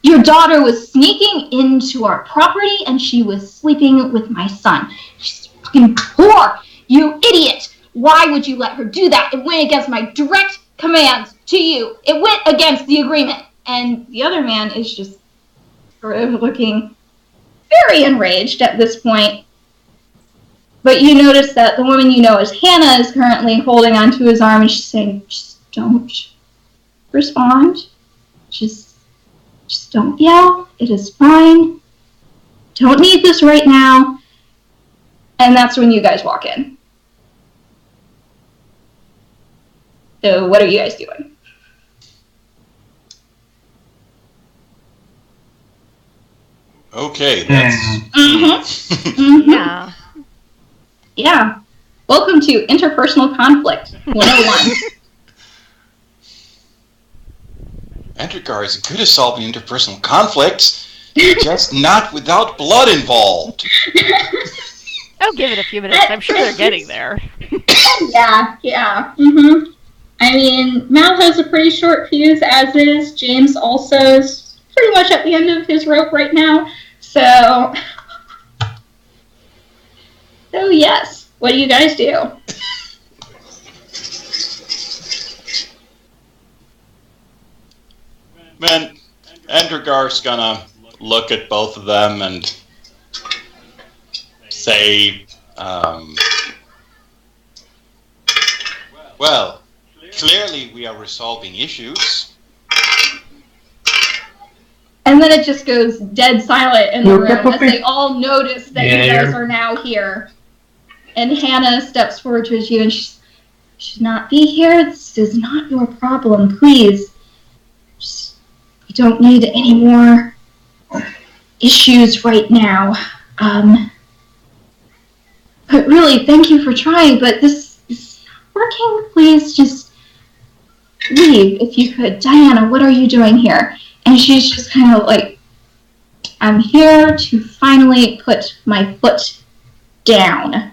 Your daughter was sneaking into our property and she was sleeping with my son. She's a fucking whore! You idiot! Why would you let her do that? It went against my direct commands to you. It went against the agreement. And the other man is just sort of looking very enraged at this point. But you notice that the woman you know as Hannah is currently holding onto his arm and she's saying, just don't respond. Just don't yell. It is fine. Don't need this right now. And that's when you guys walk in. So what are you guys doing? Okay, that's... Yeah. Yeah. Welcome to Interpersonal Conflict 101. Endrigar is good at solving interpersonal conflicts, just not without blood involved. I'll give it a few minutes. I'm sure they're getting there. Yeah. I mean, Mal has a pretty short fuse, as is. James also is pretty much at the end of his rope right now. So yes. What do you guys do? Man, Endrigar's gonna look at both of them and say, well, clearly we are resolving issues. And then it just goes dead silent in the room as they all notice that you guys are now here. And Hannah steps forward towards you and she should not be here. This is not your problem, please. We don't need any more issues right now. But really, thank you for trying, but this is not working. Please just leave if you could. Diana, what are you doing here? And she's just kind of like, I'm here to finally put my foot down.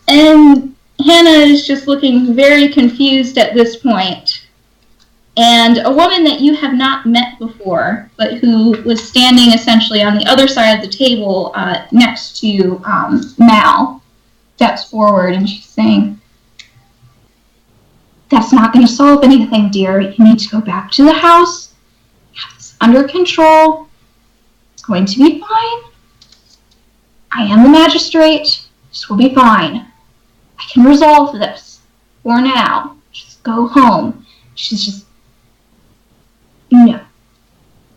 And Hannah is just looking very confused at this point. And a woman that you have not met before, but who was standing essentially on the other side of the table next to Mal, steps forward and she's saying, that's not going to solve anything, dear. You need to go back to the house. Have this under control. It's going to be fine. I am the magistrate. This will be fine. I can resolve this. For now. Just go home. She's just... No.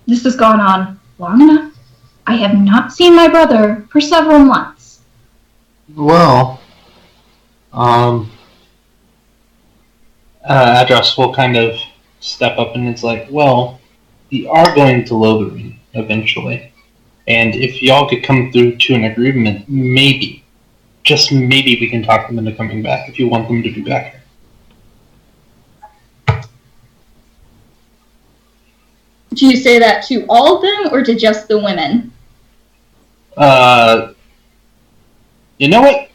This has gone on long enough. I have not seen my brother for several months. Well, Adros will kind of step up and it's like, well, we are going to Lothering eventually. And if y'all could come through to an agreement, maybe, just maybe we can talk them into coming back if you want them to be back here. Do you say that to all of them or to just the women? You know what?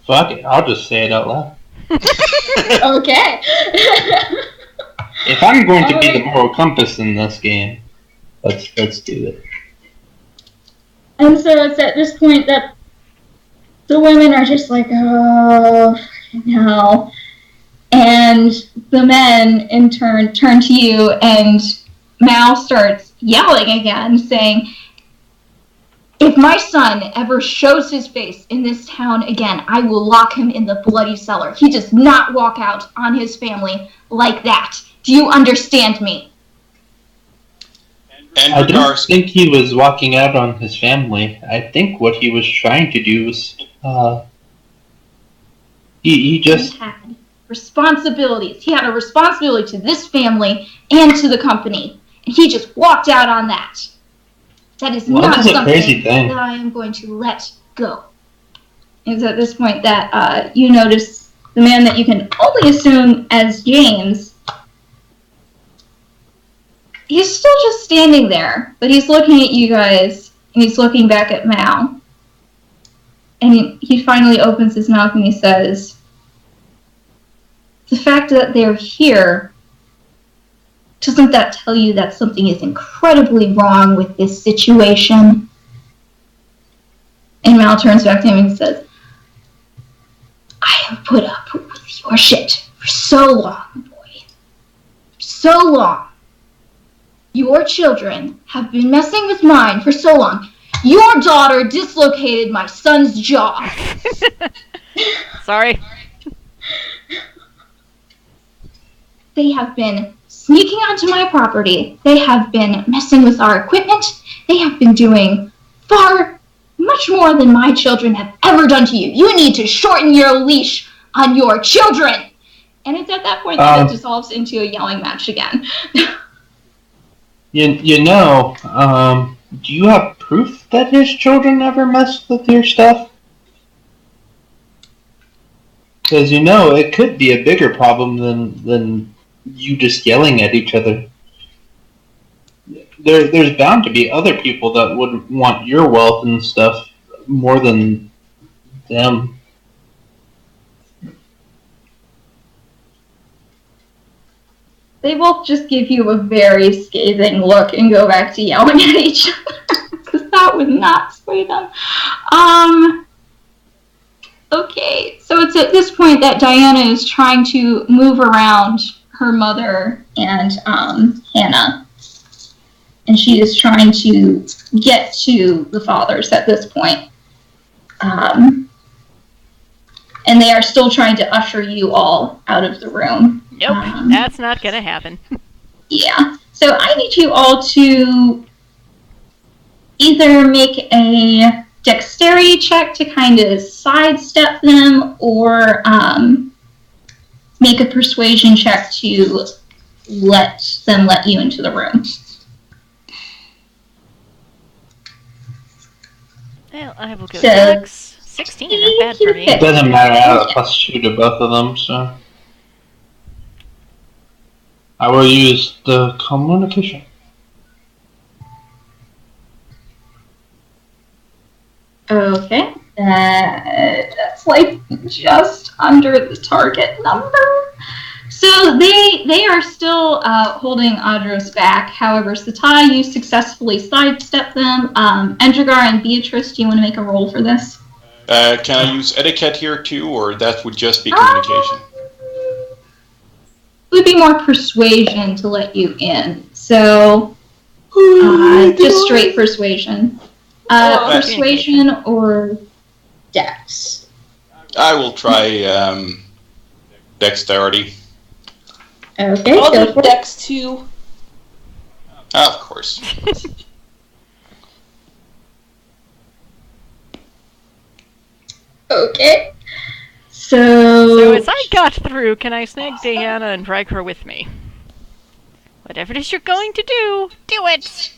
Fuck it, I'll just say it out loud. Okay. If I'm going to be the moral compass in this game, let's do it. And so it's at this point that the women are just like, oh, no. And the men, in turn, turn to you, and Mal starts yelling again, saying, if my son ever shows his face in this town again, I will lock him in the bloody cellar. He does not walk out on his family like that. Do you understand me? I don't think he was walking out on his family. I think what he was trying to do was, he just... He had responsibilities. He had a responsibility to this family and to the company. And he just walked out on that. That is not something that I am going to let go. It's at this point that you notice the man that you can only assume as James. He's still just standing there, but he's looking at you guys, and he's looking back at Mal. And he finally opens his mouth and he says, the fact that they're here doesn't that tell you that something is incredibly wrong with this situation? And Mal turns back to him and says, I have put up with your shit for so long, boy. So long. Your children have been messing with mine for so long. Your daughter dislocated my son's jaw. Sorry. They have been sneaking onto my property. They have been messing with our equipment. They have been doing much more than my children have ever done to you. You need to shorten your leash on your children. And it's at that point that it dissolves into a yelling match again. Do you have proof that his children ever messed with your stuff? Because it could be a bigger problem than you just yelling at each other. There's bound to be other people that would want your wealth and stuff more than them. They both just give you a very scathing look and go back to yelling at each other, because that would not sway them. Okay, so it's at this point that Diana is trying to move around her mother and Hannah. And she is trying to get to the fathers at this point. And they are still trying to usher you all out of the room. Nope, that's not gonna happen. Yeah. So I need you all to either make a dexterity check to kind of sidestep them, or make a persuasion check to let you into the room. Well, I will go Dex. 16, not bad for me. It doesn't matter, I have a +2 to both of them, so... I will use the communication. Okay. That's like just under the target number. So they are still holding Adros back. However, Satai, you successfully sidestep them. Endrigar and Beatrice, do you want to make a roll for this? Can I use etiquette here too, or that would just be communication? It would be more persuasion to let you in. So, just straight persuasion. Persuasion or dex? I will try dexterity. Okay, I'll go do for it. Dex 2. Of course. Okay. So as I got through, can I snag Diana and drag her with me? Whatever it is you're going to do, do it!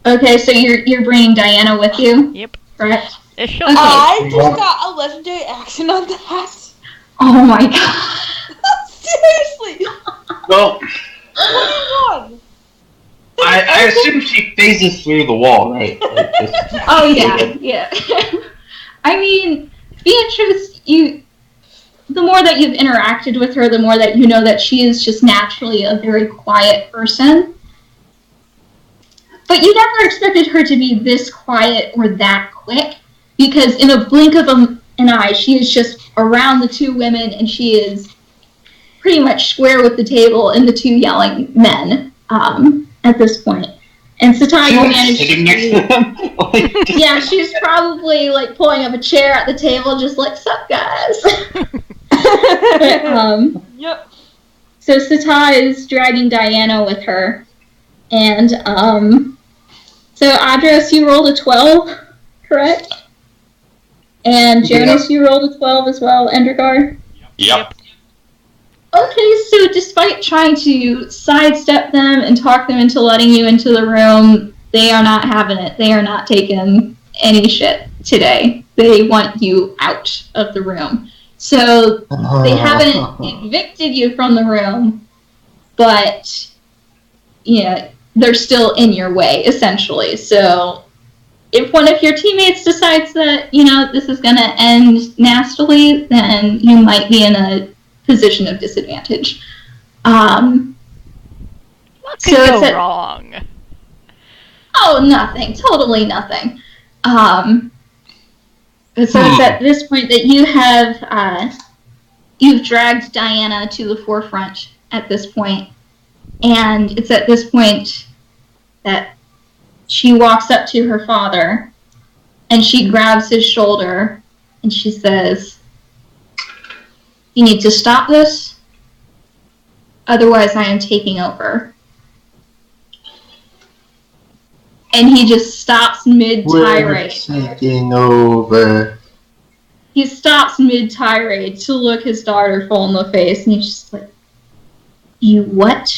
Okay, so you're bringing Diana with you? Yep. Correct? If she'll Okay. I just got a legendary action on that. Oh my god. Seriously! Well, What do you want? I assume she phases through the wall, right? Like, just- Oh yeah. I mean, Beatrice, the more that you've interacted with her, the more that you know that she is just naturally a very quiet person. But you never expected her to be this quiet or that quick, because in a blink of an eye, she is just around the two women, and she is pretty much square with the table and the two yelling men at this point. And Satai, you managed sitting next to them. Like, yeah, she's probably like pulling up a chair at the table, just like, "Sup, guys." Yep. So Satai is dragging Diana with her, and so Adros, you rolled a 12, correct? And Jonas, you rolled a 12 as well. Endrigar. Yep. Okay, so despite trying to sidestep them and talk them into letting you into the room, they are not having it. They are not taking any shit today. They want you out of the room. So they haven't evicted you from the room, but they're still in your way, essentially. So if one of your teammates decides that, this is going to end nastily, then you might be in a position of disadvantage. What could So it's go at- wrong? Oh, nothing. Totally nothing. So it's at this point that you have you've dragged Diana to the forefront at this point, and it's at this point that she walks up to her father, and she grabs his shoulder, and she says, "You need to stop this, otherwise I am taking over." And he just stops mid-tirade. We're taking over. He stops mid-tirade to look his daughter full in the face, and he's just like, "You what?"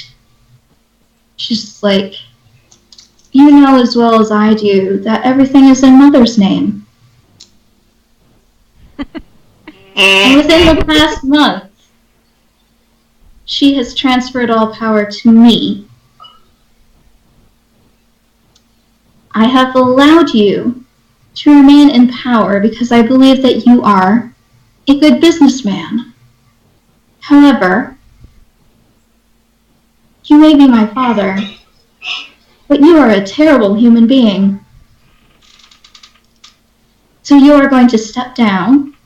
She's just like, "You know as well as I do that everything is in Mother's name. And within the past month, she has transferred all power to me. I have allowed you to remain in power because I believe that you are a good businessman. However, you may be my father, but you are a terrible human being. So you are going to step down,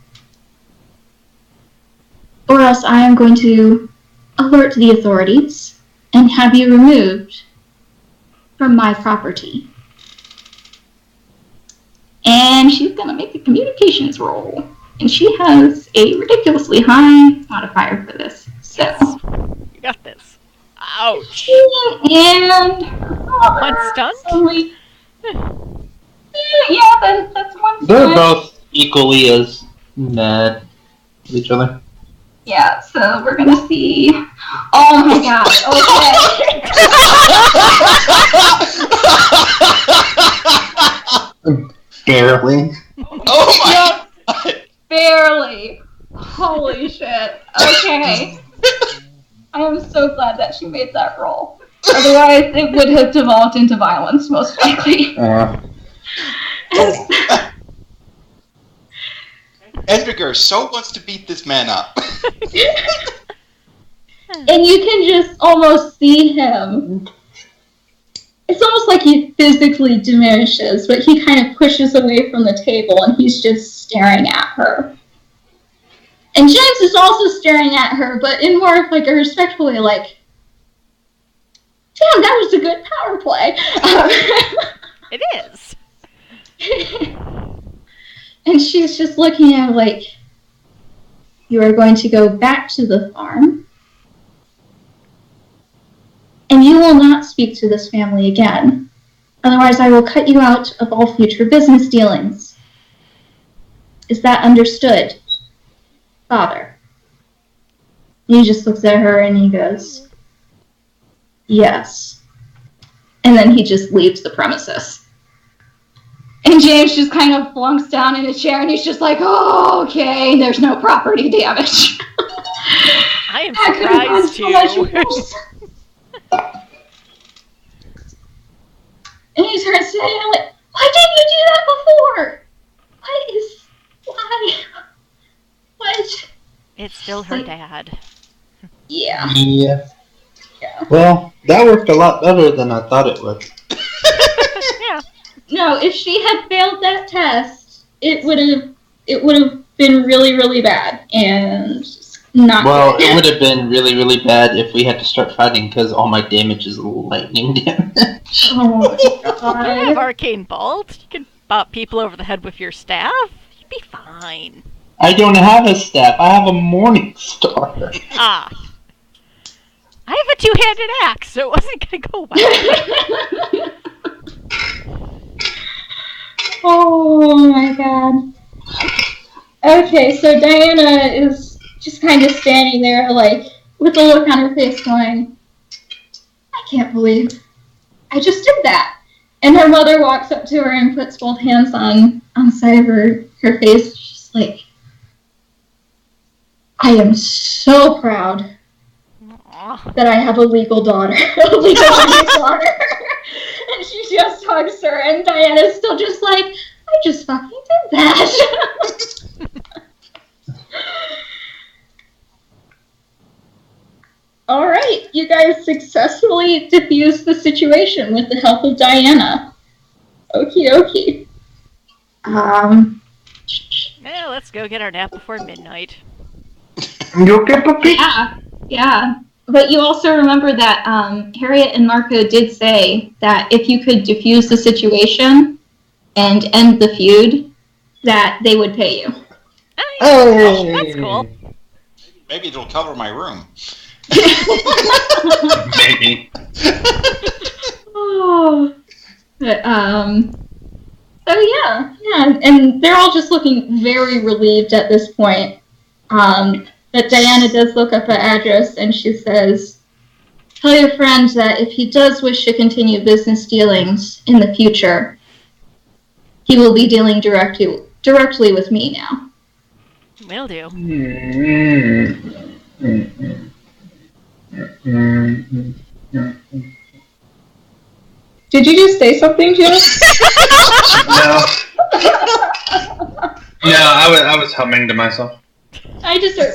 or else I am going to alert the authorities and have you removed from my property." And she's going to make a communications roll. And she has a ridiculously high modifier for this. So. You got this. Ouch. And. One stunt? Yeah, that's one They're stunt. both equally as mad with each other. Yeah, so we're going to see. Oh my god, okay. Barely. Oh my god! Barely. Holy shit. Okay. I am so glad that she made that roll. Otherwise, it would have devolved into violence, most likely. Edgar so wants to beat this man up. And you can just almost see him. It's almost like he physically diminishes, but he kind of pushes away from the table and he's just staring at her. And James is also staring at her, but in more of like a respectful way, like, "Damn, that was a good power play." It is. And she's just looking at him like, "You are going to go back to the farm, and you will not speak to this family again. Otherwise, I will cut you out of all future business dealings. Is that understood, Father?" And he just looks at her and he goes, "Yes." And then he just leaves the premises. And James just kind of flunks down in a chair and he's just like, "Oh, okay, there's no property damage." I am That could have gone surprised so much you. worse. And he turns to him and like, "Why didn't you do that before? Why? What?" It's still her dad. Yeah. Yeah. Yeah. Well, that worked a lot better than I thought it would. Yeah. No, if she had failed that test, it would have been really, really bad and not Well, good. it would have been really, really bad if we had to start fighting because all my damage is lightning damage. Oh my You have god. arcane bolt. You can bop people over the head with your staff. You'd be fine. I don't have a staff. I have a morning star. Ah. I have a two-handed axe, so it wasn't gonna go well. Oh my god. Okay, so Diana is just kind of standing there, like, with a look on her face going, "I can't believe I just did that." And her mother walks up to her and puts both hands on the side of her face. She's like, "I am so proud Aw. that I have a legal daughter." A legal daughter. And she just hugs her, and Diana's still just like, "I just fucking did that." Alright, great. You guys successfully diffused the situation with the help of Diana. Okie dokie. Yeah, let's go get our nap before midnight. You okay, puppy? Yeah. But you also remember that Harriet and Marco did say that if you could diffuse the situation and end the feud, that they would pay you. Oh, That's cool. Maybe it'll cover my room. Maybe. Oh. But, so yeah, and they're all just looking very relieved at this point. But Diana does look up an address and she says, "Tell your friend that if he does wish to continue business dealings in the future, he will be dealing directly with me now." Will do. Did you just say something, Jim? No. No, I was humming to myself. I just heard.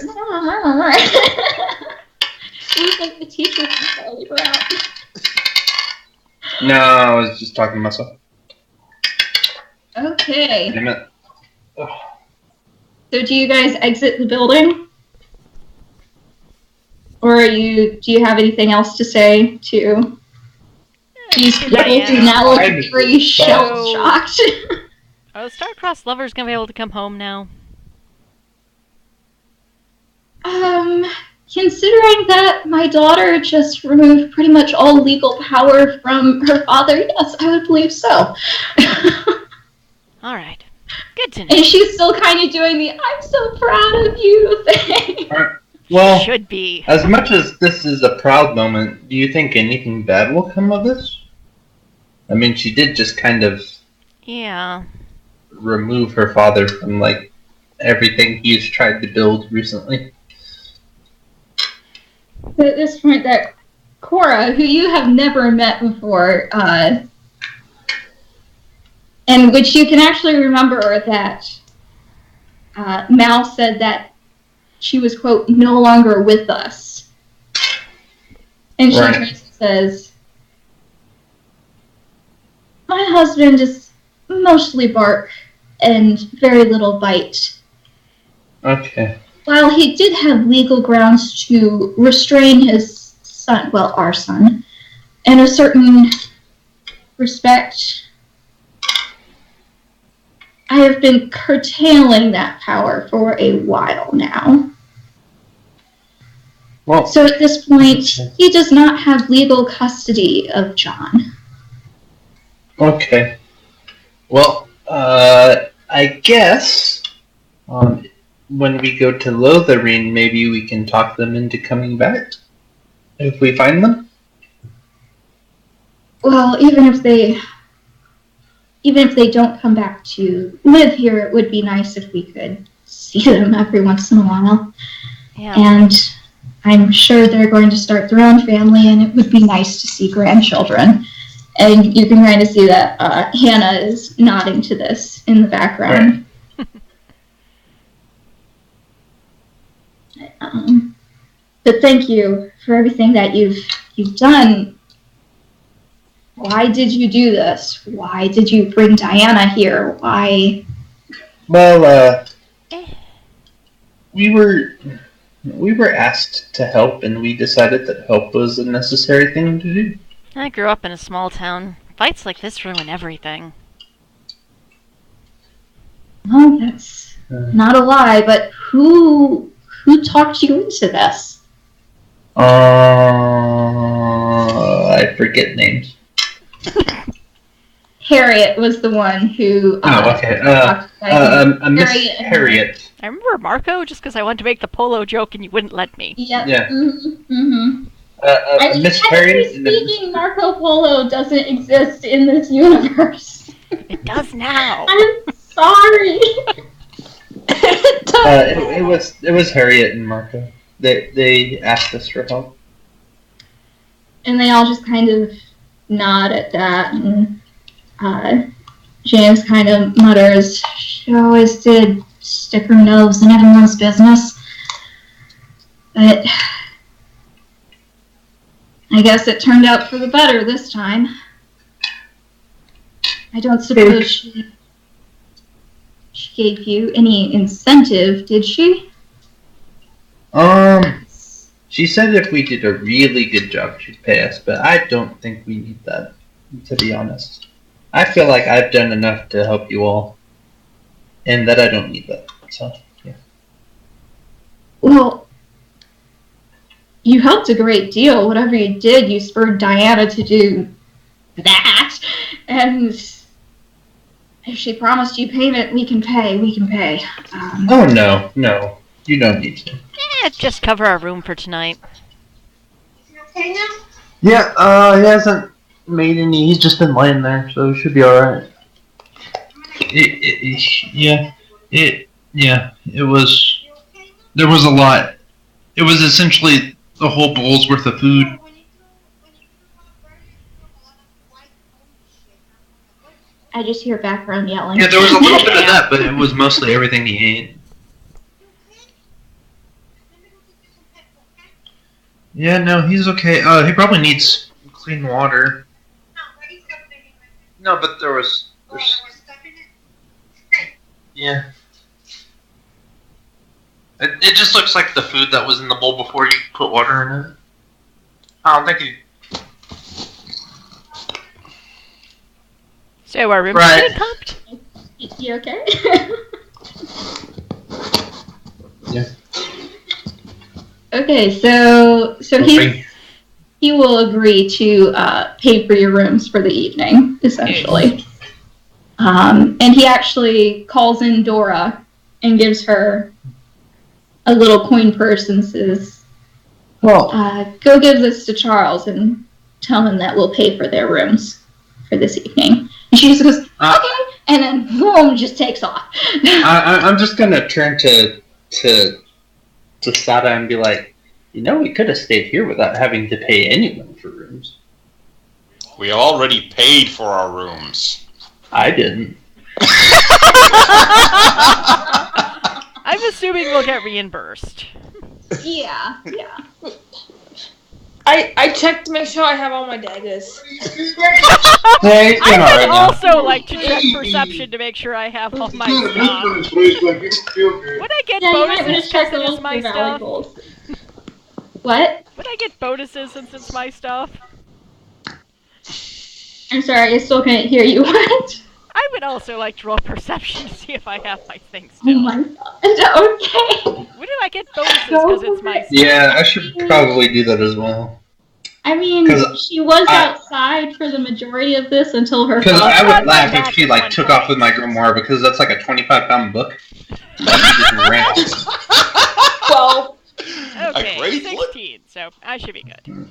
It was like the teacher from Charlie Brown. No, I was just talking to myself. Okay. Damn it. So do you guys exit the building? Or do you have anything else to say to these people who now look very shell-shocked? Oh, Star-Crossed Lover's gonna be able to come home now. Considering that my daughter just removed pretty much all legal power from her father, yes, I would believe so. Alright. Good to know. And she's still kind of doing the "I'm so proud of you" thing. Well, Should be. as much as this is a proud moment, do you think anything bad will come of this? I mean, she did just kind of Yeah. remove her father from, like, everything he's tried to build recently. So at this point, that Cora, who you have never met before, and which you can actually remember that Mal said that she was, quote, "no longer with us." And she Right. says, "My husband is mostly bark and very little bite. Okay. While he did have legal grounds to restrain his son, well, our son, in a certain respect, I have been curtailing that power for a while now. Well, So at this point, he does not have legal custody of John." okay. Well, I guess when we go to Lotharine, maybe we can talk them into coming back if we find them. Well, even if they don't come back to live here, it would be nice if we could see them every once in a while. Yeah. And I'm sure they're going to start their own family, and it would be nice to see grandchildren. And you can kind of see that Hannah is nodding to this in the background. But thank you for everything that you've done. Why did you do this? Why did you bring Diana here? Why? Well, we were asked to help, and we decided that help was a necessary thing to do. I grew up in a small town. Fights like this ruin everything. Well, that's not a lie, but who talked you into this? I forget names. Harriet was the one who. Okay. Miss Harriet. I remember Marco just because I wanted to make the polo joke and you wouldn't let me. Yep. Yeah. Mm-hmm. Miss Harriet. Technically speaking, Marco Polo doesn't exist in this universe. It does now. I'm sorry. It was Harriet and Marco. They asked us for help. And they all just kind of nod at that, and James kind of mutters, "She always did stick her nose in everyone's business." But I guess it turned out for the better this time. I don't suppose she gave you any incentive, did she? She said if we did a really good job, she'd pay us, but I don't think we need that, to be honest. I feel like I've done enough to help you all, and that I don't need that, so, yeah. Well, you helped a great deal. Whatever you did, you spurred Diana to do that, and if she promised you payment, we can pay. Oh, no, you don't need to. Just cover our room for tonight. Okay now? Yeah, he hasn't made any, he's just been laying there, so he should be alright. There was a lot. It was essentially a whole bowl's worth of food. I just hear background yelling. Yeah, there was a little bit of that, but it was mostly everything he ate. Yeah, no, he's okay. He probably needs clean water. No, but there's... Yeah. It just looks like the food that was in the bowl before you put water in it. I don't think he... So our room's Right. getting pumped? You okay? Yeah. Okay, so he will agree to pay for your rooms for the evening, essentially. And he actually calls in Dora and gives her a little coin purse and says, Well, go give this to Charles and tell him that we'll pay for their rooms for this evening. And she just goes, okay, and then boom, just takes off. I'm just gonna turn to Sada and be like, we could have stayed here without having to pay anyone for rooms. We already paid for our rooms. I didn't. I'm assuming we'll get reimbursed. Yeah. I checked to make sure I have all my daggers. Hey, he's doing I alright would now. also like to check perception to make sure I have all my stuff. Would I get Yeah, you might want bonuses to check since the it's my Valley stuff? Goals. What? Would I get bonuses since it's my stuff? I'm sorry, I still couldn't hear you. What? I would also like to roll perception to see if I have my things Oh still. my god. Okay. Wouldn't I get bonuses because it's my stuff? Yeah, I should probably do that as well. I mean, 'Cause she was outside for the majority of this until her Because father. I would laugh back if she at like one took point. off with my grimoire because that's like a 25-pound book. And she just ran off. Well, Okay, great one. 16, so I should be good.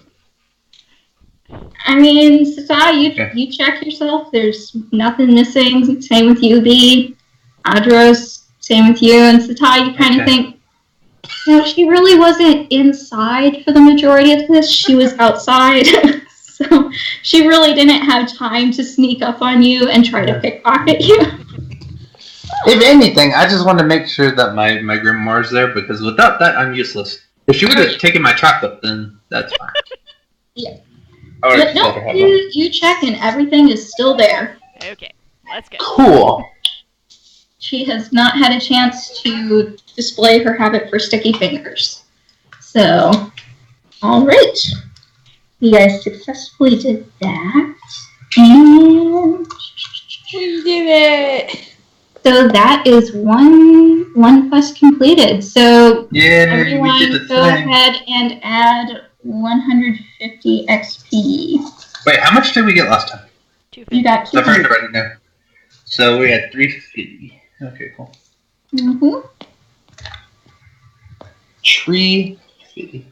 I mean, Sata, Okay. you check yourself. There's nothing missing. Same with you, B. Adros, same with you. And Sata, you kind of Okay. think, she really wasn't inside for the majority of this. She was outside. So she really didn't have time to sneak up on you and try to pickpocket you. If anything, I just want to make sure that my grimoire's there because without that, I'm useless. If she would have taken my chocolate, then that's fine. Yeah. I would But have no, told her how to. you check and everything is still there. Okay, let's go. Cool. She has not had a chance to display her habit for sticky fingers. So, alright. You guys successfully did that. And we did it. so that is one quest completed. So Yeah, we everyone did the go thing. ahead and add 150 XP. Wait, how much did we get last time? You 250. got So I forgot 200. to write it down. So we had 350. Okay, cool. Mm-hmm. 350.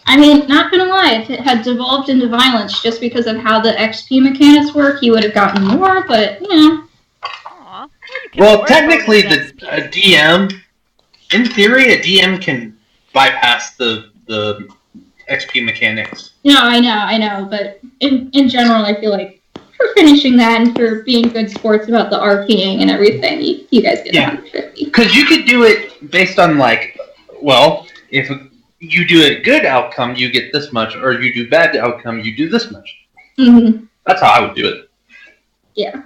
I mean, not gonna lie, if it had devolved into violence just because of how the XP mechanics work, you would have gotten more, but, Aw. You can Well, afford technically, bonus a XP. DM, in theory, a DM can bypass the XP mechanics. No, I know, but in general, I feel like for finishing that and for being good sports about the RPing and everything, you guys get Yeah. 150. Because you could do it based on, like, well, if you do a good outcome, you get this much, or you do bad outcome, you do this much. Mm-hmm. That's how I would do it. Yeah.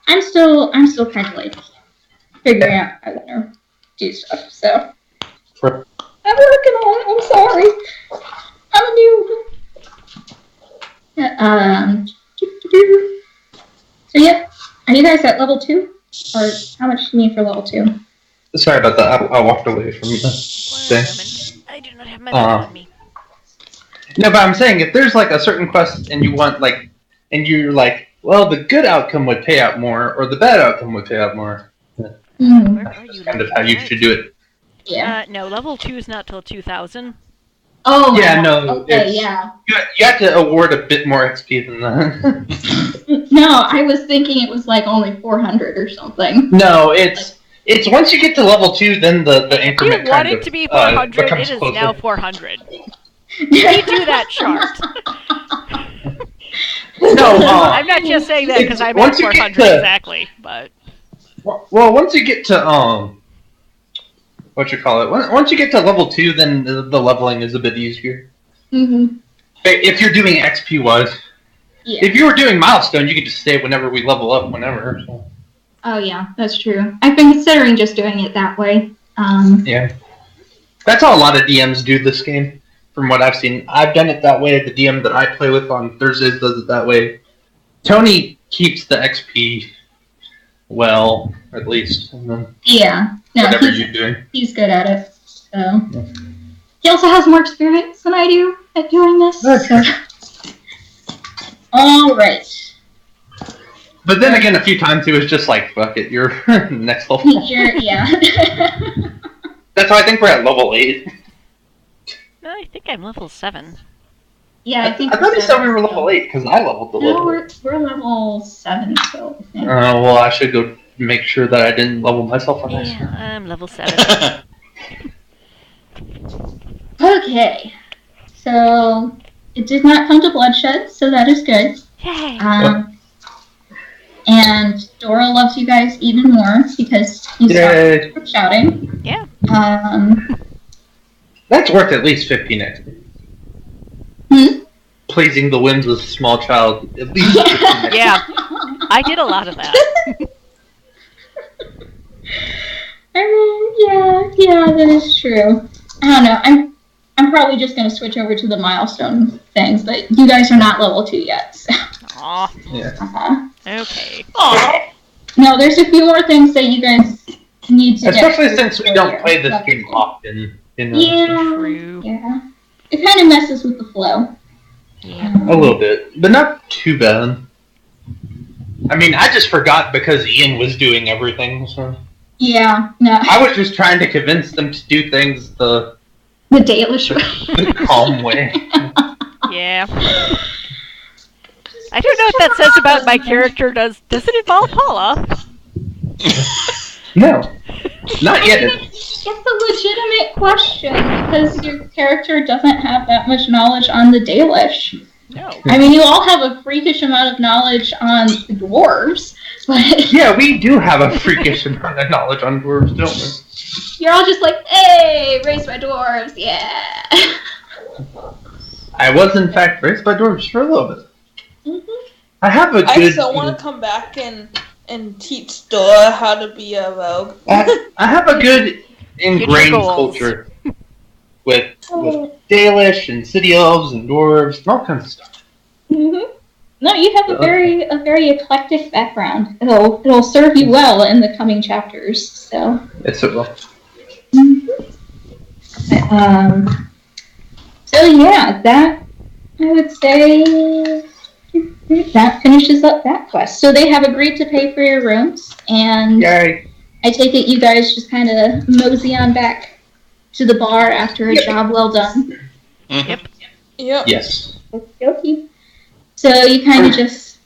I'm still kind of like figuring out how I want to do stuff. So Sure. I'm working on it. I'm sorry. I'm a noob. So yep. Are you guys at level 2? Or how much do you need for level 2? Sorry about that. I walked away from the One thing. moment. I do not have my book on me. No, but I'm saying if there's like a certain quest and you want like, and you're like, well, the good outcome would pay out more, or the bad outcome would pay out more. Mm. Where are you? That's kind of how you should do it. Yeah. No, level 2 is not till 2000. Oh, Yeah, wow. no, Okay, it's- yeah. You have to award a bit more XP than that. No, I was thinking it was like only 400 or something. No, it's once you get to level 2, then the If you increment want kind it of, to be 400, becomes it is closer. now 400. We do that chart. No, I'm not just saying that because I'm at once you get 400 to- exactly, but well, once you get to what you call it? Once you get to level 2, then the leveling is a bit easier. Mm-hmm. If you're doing XP wise, Yeah. if you were doing milestone, you could just stay whenever we level up, whenever. So. Oh, yeah, that's true. I've been considering just doing it that way. Yeah, that's how a lot of DMs do this game. From what I've seen, I've done it that way. The DM that I play with on Thursdays does it that way. Tony keeps the XP well, at least, and then Yeah. No, whatever you're doing. he's good at it. So he also has more experience than I do at doing this. That's So. All right. But then again, a few times he was just like, "Fuck it, you're next level." Yeah. That's why I think we're at level 8. no, I think I'm level 7. Yeah, I think. I thought we're you said we were 7 level 8 because I leveled the still. No, level. we're level 7 still, I think. Well, I should go make sure that I didn't level myself on this. Yeah, I'm level 7. Okay. So it did not come to bloodshed, so that is good. Yay! And Dora loves you guys even more because you Yay! stopped shouting. Yeah. That's worth at least 15 XP. Pleasing the whims of a small child, at least 15 XP. Yeah, I did a lot of that. I mean, yeah, that is true. I don't know. I'm probably just gonna switch over to the milestone things, but you guys are not level 2 yet. So. Aw, Yeah. okay. No, there's a few more things that you guys need to Especially get since we through don't here. play this game often. Yeah, True. yeah. It kind of messes with the flow. Yeah. A little bit, but not too bad. I mean, I just forgot because Ian was doing everything, so... Yeah, no. I was just trying to convince them to do things the The Dalish the calm way. Yeah. I don't know what that says about my character. Does it involve Paula? No. Not yet. It's a legitimate question because your character doesn't have that much knowledge on the Dalish. No. I mean, you all have a freakish amount of knowledge on the dwarves, but Yeah, we do have a freakish amount of knowledge on dwarves, don't we? you're all just like, hey, raised by dwarves, yeah. I was, in fact, raised by dwarves for a little bit. Mm-hmm. I have a I good... still want to come back and teach Dora how to be a rogue. I have a good ingrained goals. culture with Dalish and city elves and dwarves and all kinds of stuff. Mm-hmm. No, you have a very eclectic background. It'll serve you well in the coming chapters. So. Yes, it will. So yeah, that I would say that finishes up that quest. So they have agreed to pay for your rooms, and Yay. I take it you guys just kind of mosey on back to the bar after a job well done. Yep. Yep. Yes. Okay. So you kind of just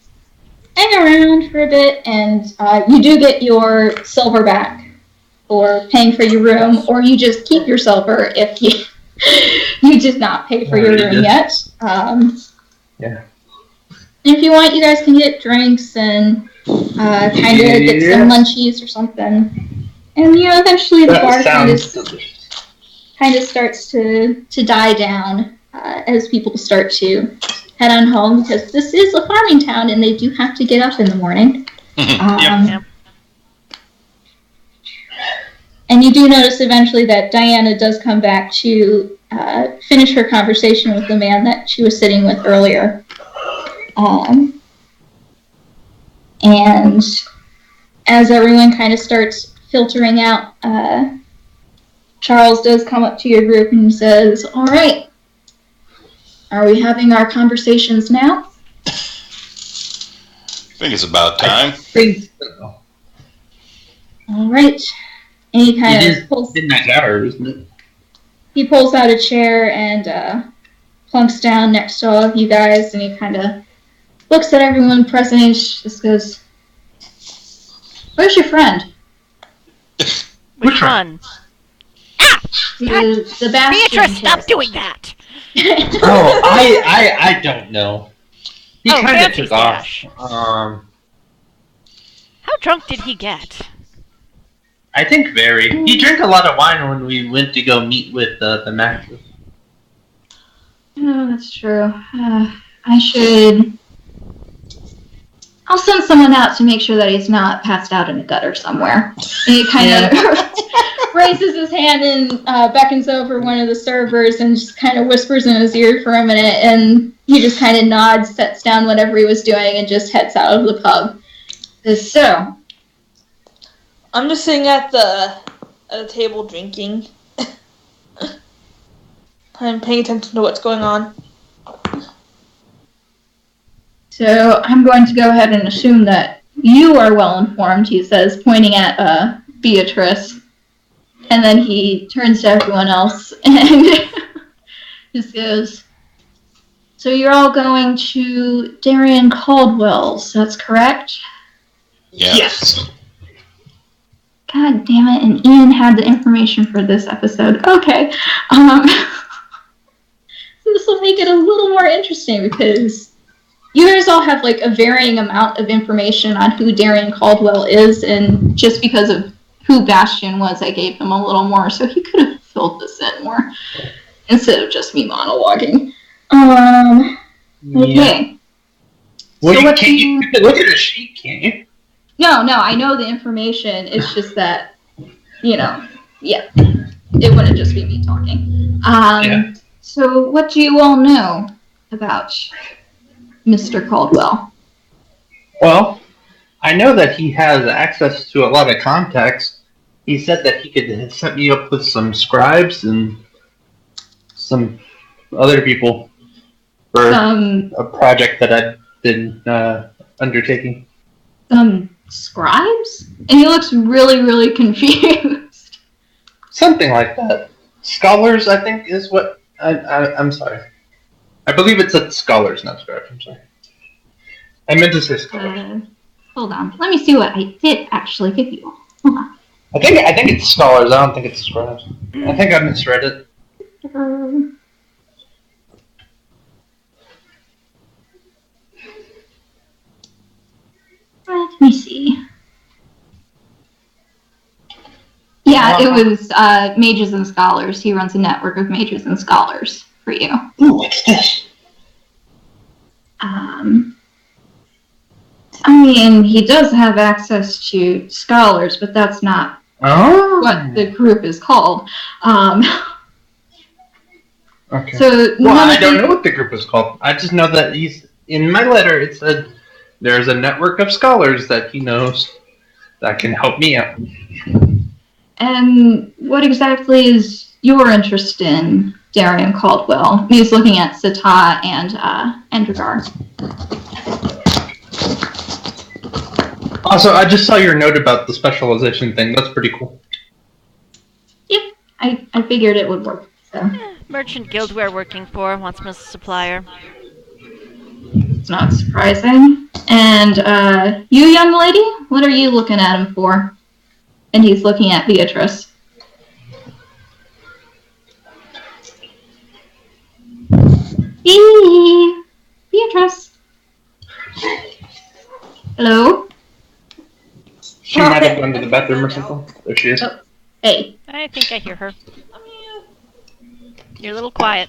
hang around for a bit, and you do get your silver back for paying for your room, or you just keep your silver if you did not pay for your Already room did. yet. Yeah. If you want, you guys can get drinks and kind of get some munchies or something. And eventually the bar That kind of sounds delicious. kind of starts to die down as people start to head on home, because this is a farming town and they do have to get up in the morning. Yep. And you do notice eventually that Diana does come back to finish her conversation with the man that she was sitting with earlier. And as everyone kind of starts filtering out, Charles does come up to your group and says, "All right, are we having our conversations now?" I think it's about time. think so. All right. And he kind It of is pulls, midnight hour, isn't it? he pulls out a chair and plunks down next to all of you guys, and he kind of looks at everyone present and just goes, "Where's your friend?" Which one? The Bastion. Beatrice, stop doing that! Oh, I don't know. He Oh, kind of fancy took off. stash. How drunk did he get? I think very. He drank a lot of wine when we went to go meet with the Maxes. Oh, that's true. I'll send someone out to make sure that he's not passed out in a gutter somewhere. And he kind of raises his hand and beckons over one of the servers and just kind of whispers in his ear for a minute, and he just kind of nods, sets down whatever he was doing, and just heads out of the pub. So, I'm just sitting at the table drinking. I'm paying attention to what's going on. So I'm going to go ahead and assume that you are well informed, he says, pointing at Beatrice. And then he turns to everyone else and just goes, "So you're all going to Darian Caldwell's, that's correct?" Yes. God damn it, and Ian had the information for this episode. Okay. So this will make it a little more interesting, because you guys all have like a varying amount of information on who Darian Caldwell is, and just because of who Bastion was, I gave him a little more, so he could have filled this in more instead of just me monologuing. Okay. Well, So you what can't. You can look at a sheet, can't you? No, I know the information. It's just that, yeah, it wouldn't just be me talking. Yeah. So what do you all know about Mr. Caldwell? Well, I know that he has access to a lot of contacts. He said that he could set me up with some scribes and some other people for a project that I've been undertaking. Scribes? And he looks really, really confused. Something like that. Scholars, I think, is what... I'm sorry. I believe it's at scholars, not scribes. I'm sorry. I meant to say scholars. Hold on. Let me see what I did actually give you. Hold on. I think it's scholars. I don't think it's scribes. I think I misread it. Let me see. Yeah, it was Mages and Scholars. He runs a network of Mages and Scholars for you. Ooh, what's this? I mean, he does have access to Scholars, but that's not what the group is called. Okay. So Well, I don't know what the group is called. I just know that he's... In my letter, it said there's a network of scholars that he knows that can help me out. And what exactly is your interest in Darian Caldwell? He's looking at Sata and Endragar. Also, I just saw your note about the specialization thing. That's pretty cool. Yep, I figured it would work. So Merchant guild we're working for wants me as a supplier. it's not surprising. And you, young lady, what are you looking at him for? And he's looking at Beatrice. Beatrice. Hello? She might have gone to the bathroom or something. There she is. Oh, hey. I think I hear her. I'm here. You're a little quiet.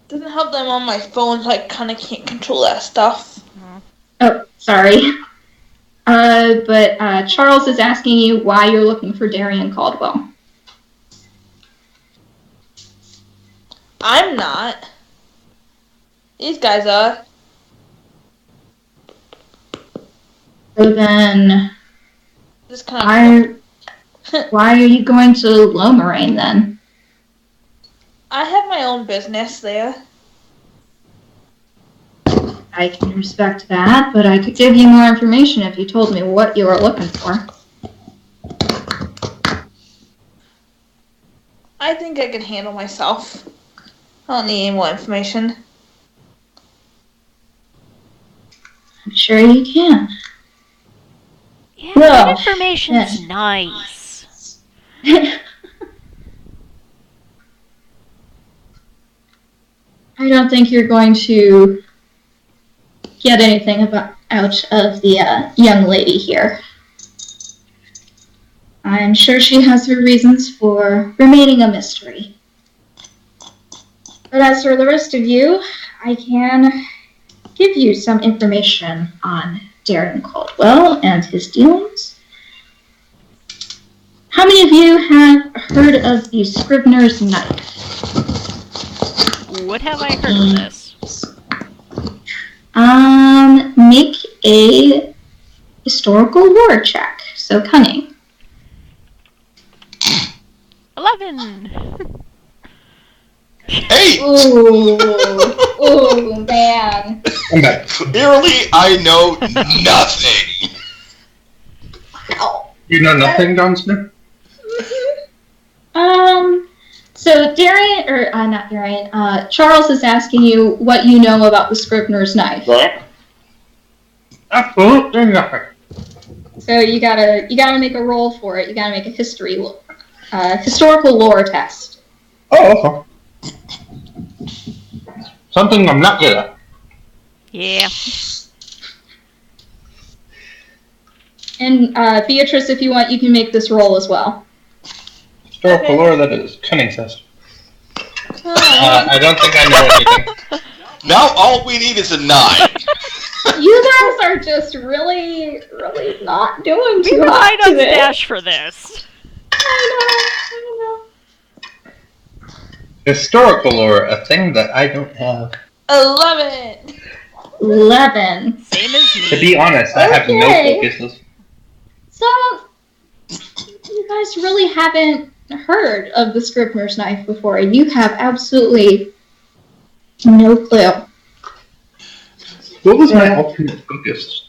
Doesn't help that I'm on my phone, so I kind of can't control that stuff. Oh, sorry. But Charles is asking you why you're looking for Darian Caldwell. I'm not. These guys are. So then, This kind of. why are you going to Lomeraine then? I have my own business there. I can respect that, but I could give you more information if you told me what you were looking for. I think I can handle myself. I don't need any more information. I'm sure you can. Yeah, Well, that information's yes. nice. I don't think you're going to get anything out of the young lady here. I'm sure she has her reasons for remaining a mystery. But as for the rest of you, I can give you some information on Darren Caldwell and his dealings. How many of you have heard of the Scrivener's Knife? What have I heard of this? Make a historical lore check. So cunning. 11. 8! Ooh, man. I'm back. Clearly, I know nothing. Wow. You know nothing, Don Smith? So not Darian, Charles is asking you what you know about the Scrivener's Knife. Absolutely nothing. So you gotta make a roll for it. You gotta make a historical lore test. Oh, okay. Something I'm not good at. Yeah. And Beatrice, if you want, you can make this roll as well. Historical lore, that is cunning test. I don't think I know anything. Now all we need is a 9. You guys are just really, really not doing We too hot relied on today. Stash for this. I know. Historical lore, a thing that I don't have. 11. 11. Same as me. To be honest, I have no Okay. focuses. So, you guys really haven't heard of the Scrivener's Knife before. You have absolutely no clue. What was my ultimate focus?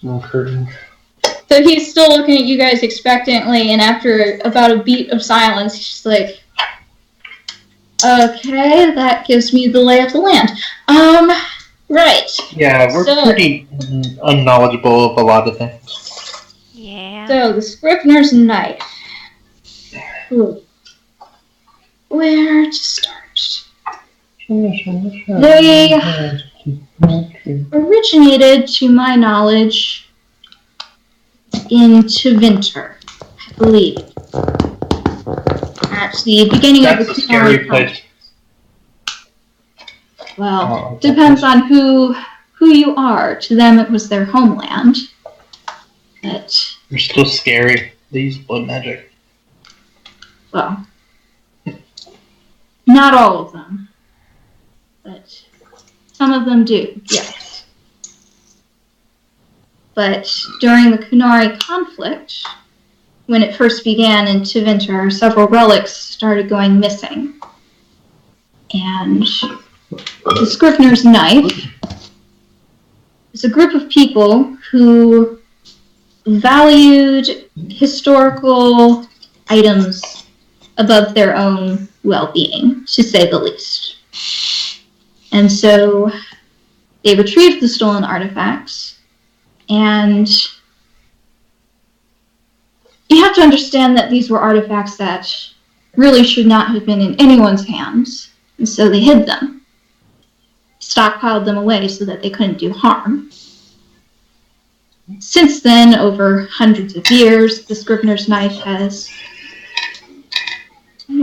So he's still looking at you guys expectantly, and after about a beat of silence, he's just like, okay, that gives me the lay of the land. Right. Yeah, we're So- pretty unknowledgeable of a lot of things. Yeah. So, the Scrivener's Knife. Ooh. Where to start? They originated, to my knowledge, in Tevinter, I believe. At the beginning That's of a the scary Kunari place. Well, Oh, depends on who you are. To them, it was their homeland. But, They're still scary. They use blood magic. well, not all of them. But some of them do, yes. But during the Kunari conflict, when it first began in Tevinter, several relics started going missing. And the Scrivener's Knife is a group of people who valued historical items above their own well-being, to say the least. And so they retrieved the stolen artifacts, and you have to understand that these were artifacts that really should not have been in anyone's hands, and so they hid them, stockpiled them away so that they couldn't do harm. Since then, over hundreds of years, the Scrivener's Knife has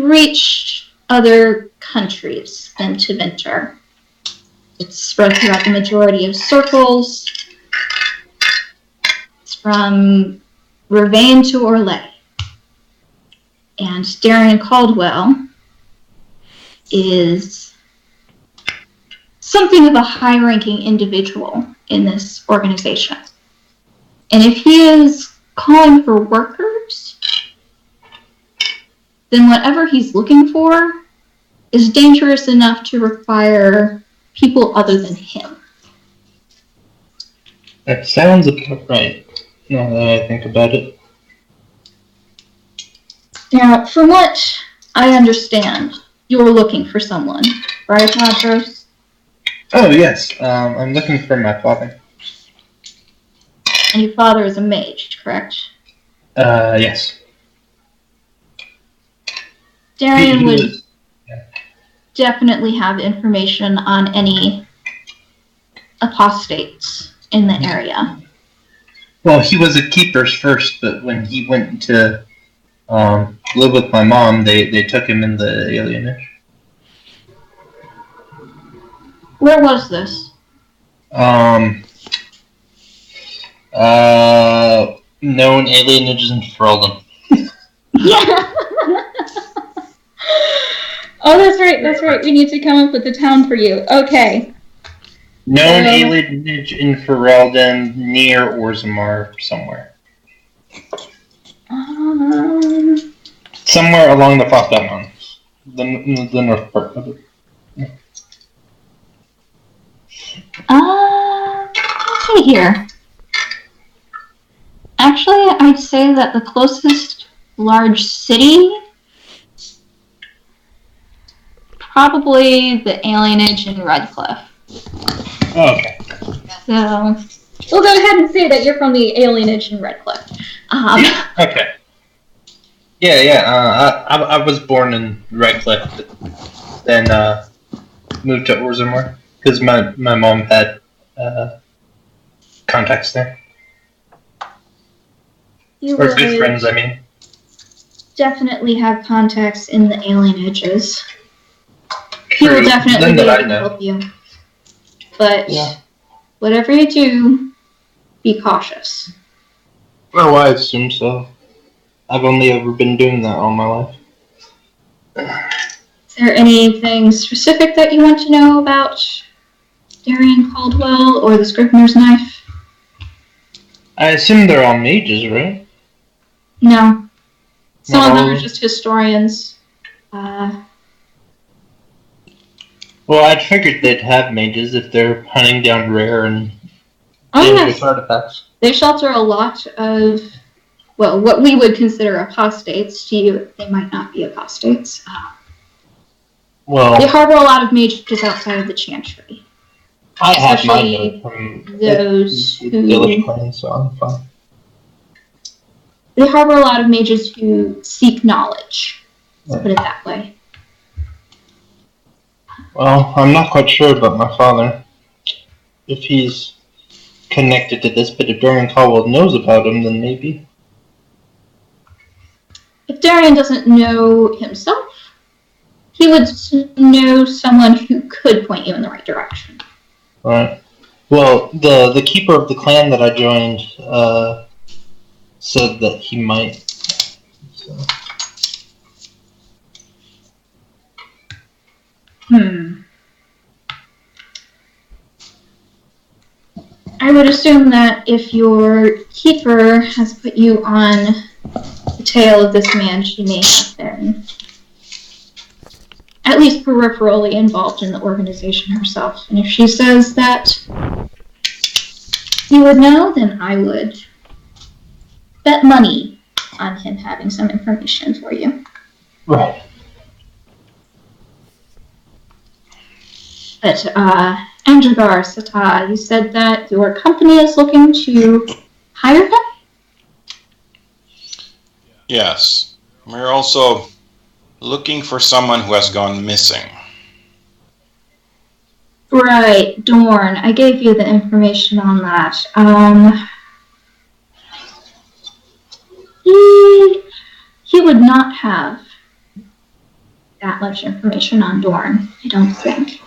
reach other countries than to Ventur. It's spread throughout the majority of circles. It's from Ravane to Orlais. And Darian Caldwell is something of a high-ranking individual in this organization. And if he is calling for workers, then whatever he's looking for is dangerous enough to require people other than him. That sounds about right, now that I think about it. Now, from what I understand, you're looking for someone, right, Montrose? Oh, yes. I'm looking for my father. And your father is a mage, correct? Yes. Darian He would was- definitely have information on any apostates in the area. Well, he was a keeper's first, but when he went to live with my mom, they took him in the alienage. Where was this? Known alienages in Ferelden. Yeah. Oh, that's right. We need to come up with a town for you. Okay. Known alienage in Ferelden near Orzammar somewhere. Somewhere along the Frostbound Mountains. The north part of it. Let's see here. Actually, I'd say that the closest large city, probably the alienage in Redcliffe. Oh, okay. So, we'll go ahead and say that you're from the alienage in Redcliffe. Okay. Yeah. I was born in Redcliffe, but then moved to Orzammar because my mom had contacts there, You or good would friends. I mean. definitely have contacts in the alienages. He True. will definitely None be that I able to know. help you. But Yeah. whatever you do, be cautious. Oh, I assume so. I've only ever been doing that all my life. Is there anything specific that you want to know about Darian Caldwell or the Scrivener's Knife? I assume they're all mages, right? No. Some Not of all them of are them? just historians. Well, I'd figured they'd have mages if they're hunting down rare and Oh dangerous yes, artifacts. they shelter a lot of, well, what we would consider apostates. To you, they might not be apostates. They Well, harbor a lot of mages outside of the Chantry. I have my especially note from those the who- village clan, so I'm fine. They harbor a lot of mages who seek knowledge. Let's put it that way. Well, I'm not quite sure about my father. If he's connected to this, but if Dorian Caldwell knows about him, then maybe. If Darian doesn't know himself, he would know someone who could point you in the right direction. Right. Well, the keeper of the clan that I joined said that he might. So. I would assume that if your keeper has put you on the tail of this man, she may have been at least peripherally involved in the organization herself. And if she says that you would know, then I would bet money on him having some information for you. Right. But, Andragar Sata, you said that your company is looking to hire him? Yes. We're also looking for someone who has gone missing. Right, Dorn. I gave you the information on that. He would not have that much information on Dorn, I don't think.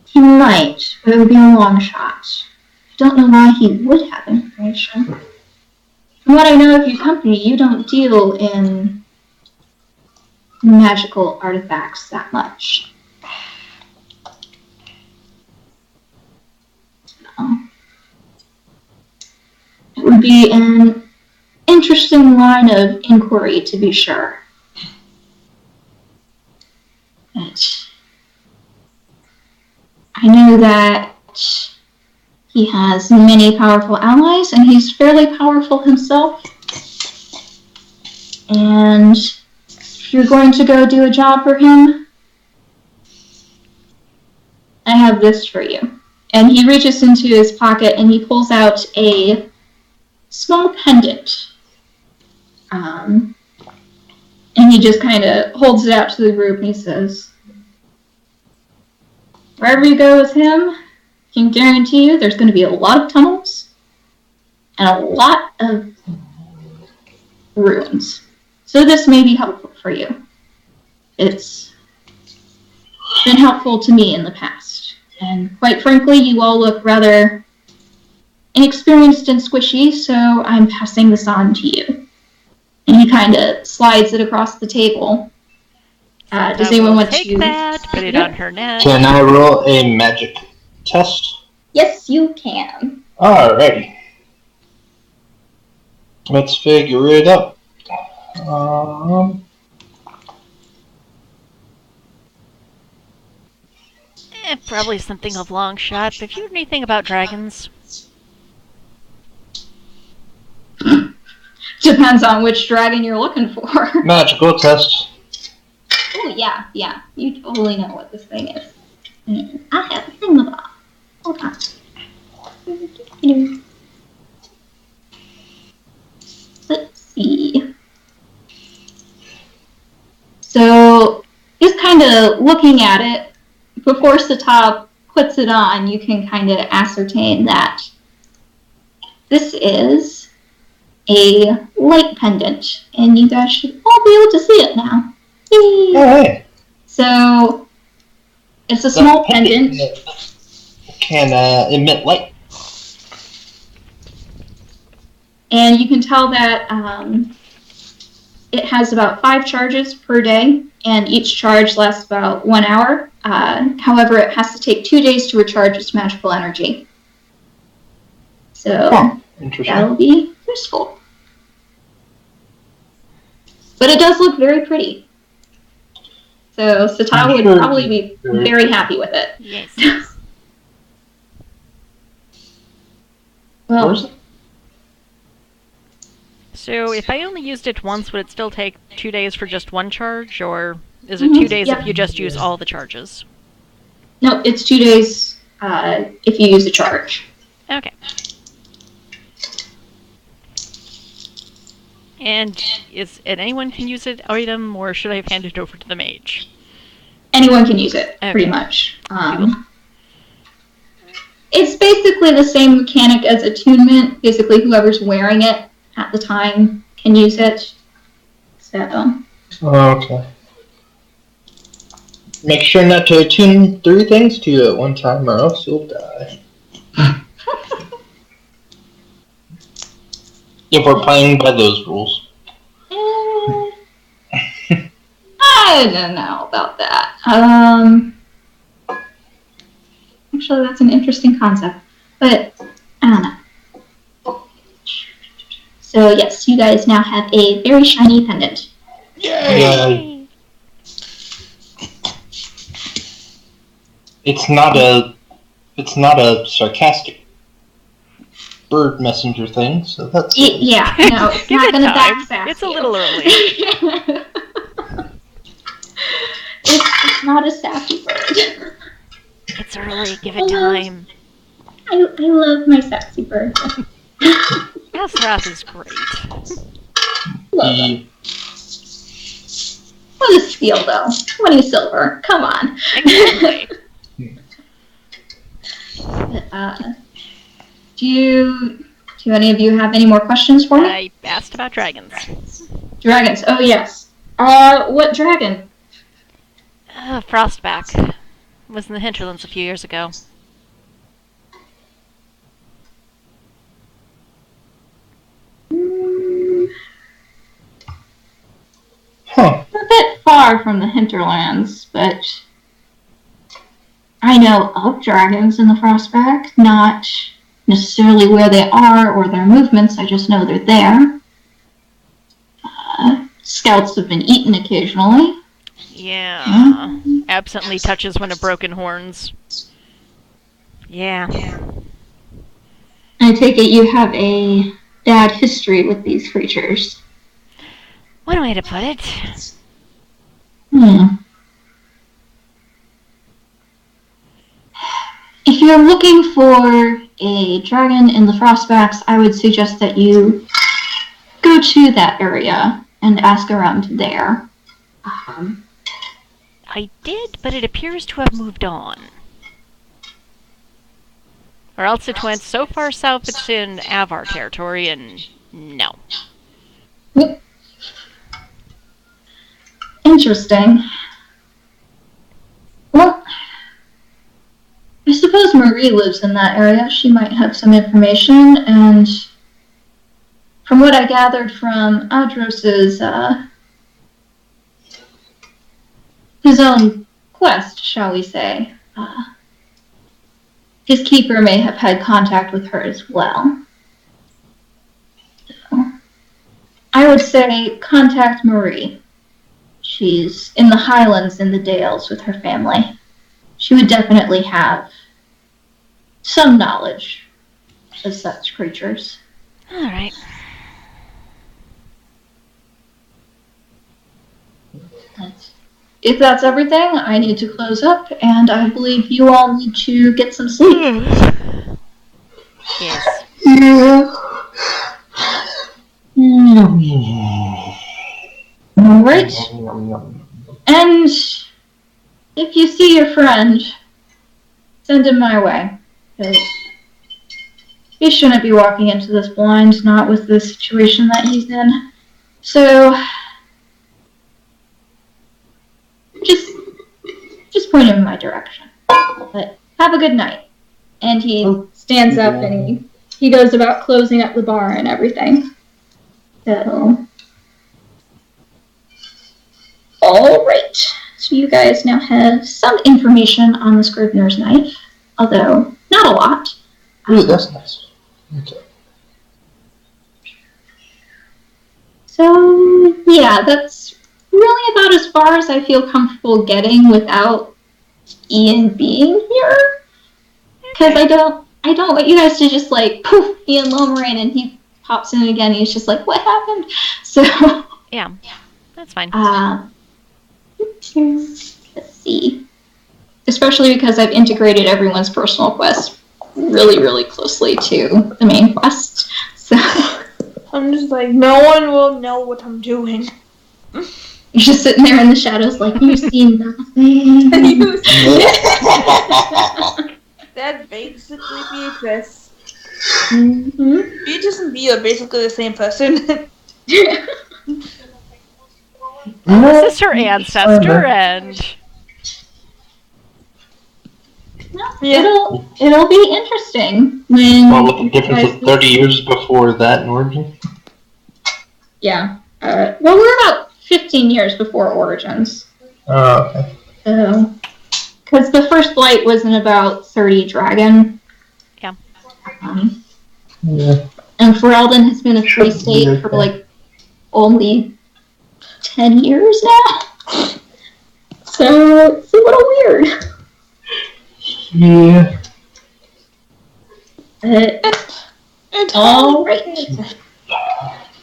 He might, but it would be a long shot. I don't know why he would have information. From what I know of your company, you don't deal in magical artifacts that much. So, it would be an interesting line of inquiry, to be sure. But I know that he has many powerful allies, and he's fairly powerful himself. And if you're going to go do a job for him, I have this for you. And he reaches into his pocket and he pulls out a small pendant. And he just kind of holds it out to the group and he says, wherever you go with him, I can guarantee you there's going to be a lot of tunnels and a lot of ruins. So this may be helpful for you. It's been helpful to me in the past. And quite frankly, you all look rather inexperienced and squishy, so I'm passing this on to you. And he kind of slides it across the table. Does anyone want to take that? Put it on her neck. Can I roll a magic test? Yes, you can. Alrighty. Let's figure it out. Probably something of long shot, but if you know anything about dragons... Depends on which dragon you're looking for. Magical test. Oh, yeah. You totally know what this thing is. I have a thingamabob. Hold on. Let's see. So, just kind of looking at it, before Satab puts it on, you can kind of ascertain that this is a light pendant, and you guys should all be able to see it now. Yay! Alright. So, it's a small pendant. Can emit light. And you can tell that it has about 5 charges per day, and each charge lasts about 1 hour. However, it has to take 2 days to recharge its magical energy. So, that'll be useful. But it does look very pretty. So, Satab would probably be very happy with it. Yes. Well, so, if I only used it once, would it still take 2 days for just one charge, or is it 2 days if you just use all the charges? No, it's 2 days if you use a charge. Okay. And anyone can use it item, or should I have handed it over to the mage? Anyone can use it, pretty much. It's basically the same mechanic as attunement. Basically, whoever's wearing it at the time can use it. So. Okay. Make sure not to attune 3 things to you at one time, or else you'll die. If we're playing by those rules. I don't know about that. Actually, that's an interesting concept, but I don't know. So yes, you guys now have a very shiny pendant. Yay! It's not a sarcastic bird messenger thing, so that's... Yeah, no, it's not going to backsack. It's a little early. It's not a sassy bird. It's early, give it time. I love my sassy bird. Azeroth is great. Love him. What is steel, though? 20 silver. Come on. Exactly. Do any of you have any more questions for me? I asked about dragons. Dragons. Oh, yes. What dragon? Frostback. Was in the hinterlands a few years ago. Huh. A bit far from the hinterlands, but I know of dragons in the Frostback, not necessarily where they are or their movements, I just know they're there. Scouts have been eaten occasionally. Yeah. Absently touches one of Broken Horns. Yeah. I take it you have a bad history with these creatures. One way to put it. If you're looking for a dragon in the Frostbacks, I would suggest that you go to that area and ask around there. I did, but it appears to have moved on. Or else it went so far south it's in Avar territory, and no. Interesting. Well, I suppose Marie lives in that area. She might have some information, and from what I gathered from Adros's, his own quest, shall we say, his keeper may have had contact with her as well. So, I would say contact Marie. She's in the Highlands in the Dales with her family. She would definitely have some knowledge of such creatures. Alright. If that's everything, I need to close up, and I believe you all need to get some sleep. Yes. Yeah. Alright. And if you see your friend, send him my way. Because he shouldn't be walking into this blind, not with the situation that he's in. So, just point him in my direction. But have a good night. And he stands up and he goes about closing up the bar and everything. So, alright. So you guys now have some information on the Scrivener's Knife, although not a lot. Ooh, that's nice. Okay. So, yeah, that's really about as far as I feel comfortable getting without Ian being here. Because I don't want you guys to just like, poof, Ian Lomoraine, and he pops in again, and he's just like, what happened? So, Yeah, that's fine. let's see. Especially because I've integrated everyone's personal quest really, really closely to the main quest. So I'm just like, no one will know what I'm doing. you're just sitting there in the shadows like, you see nothing. That basically Beatrice. Mm-hmm. Beatrice and Bea are basically the same person. This is her ancestor, and It'll be interesting when. Well, with the difference of 30 years before that in Origin? Yeah. Well, we're about 15 years before Origins. Oh, okay. So, because the first flight was in about 30 Dragon. Yeah. Yeah. And Ferelden has been a free state for like only 10 years now. So it's a little weird. Yeah. All right.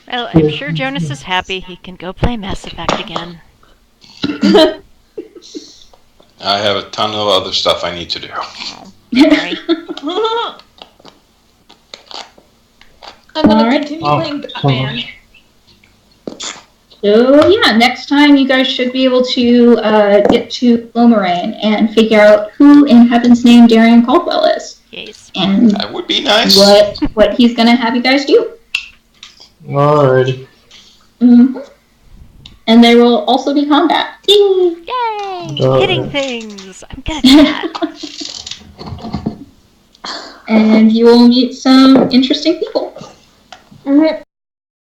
well, I'm sure Jonas is happy he can go play Mass Effect again. I have a ton of other stuff I need to do. Oh, sorry. I'm gonna Alright. continue playing Batman. So yeah, next time you guys should be able to get to Lomoraine and figure out who in heaven's name Darian Caldwell is. Yes. And That would be nice. what he's gonna have you guys do. Alrighty. Mm-hmm. and there will also be combat. Yay! Yay! Oh. Hitting things! I'm good at that. And you will meet some interesting people. Mm-hmm.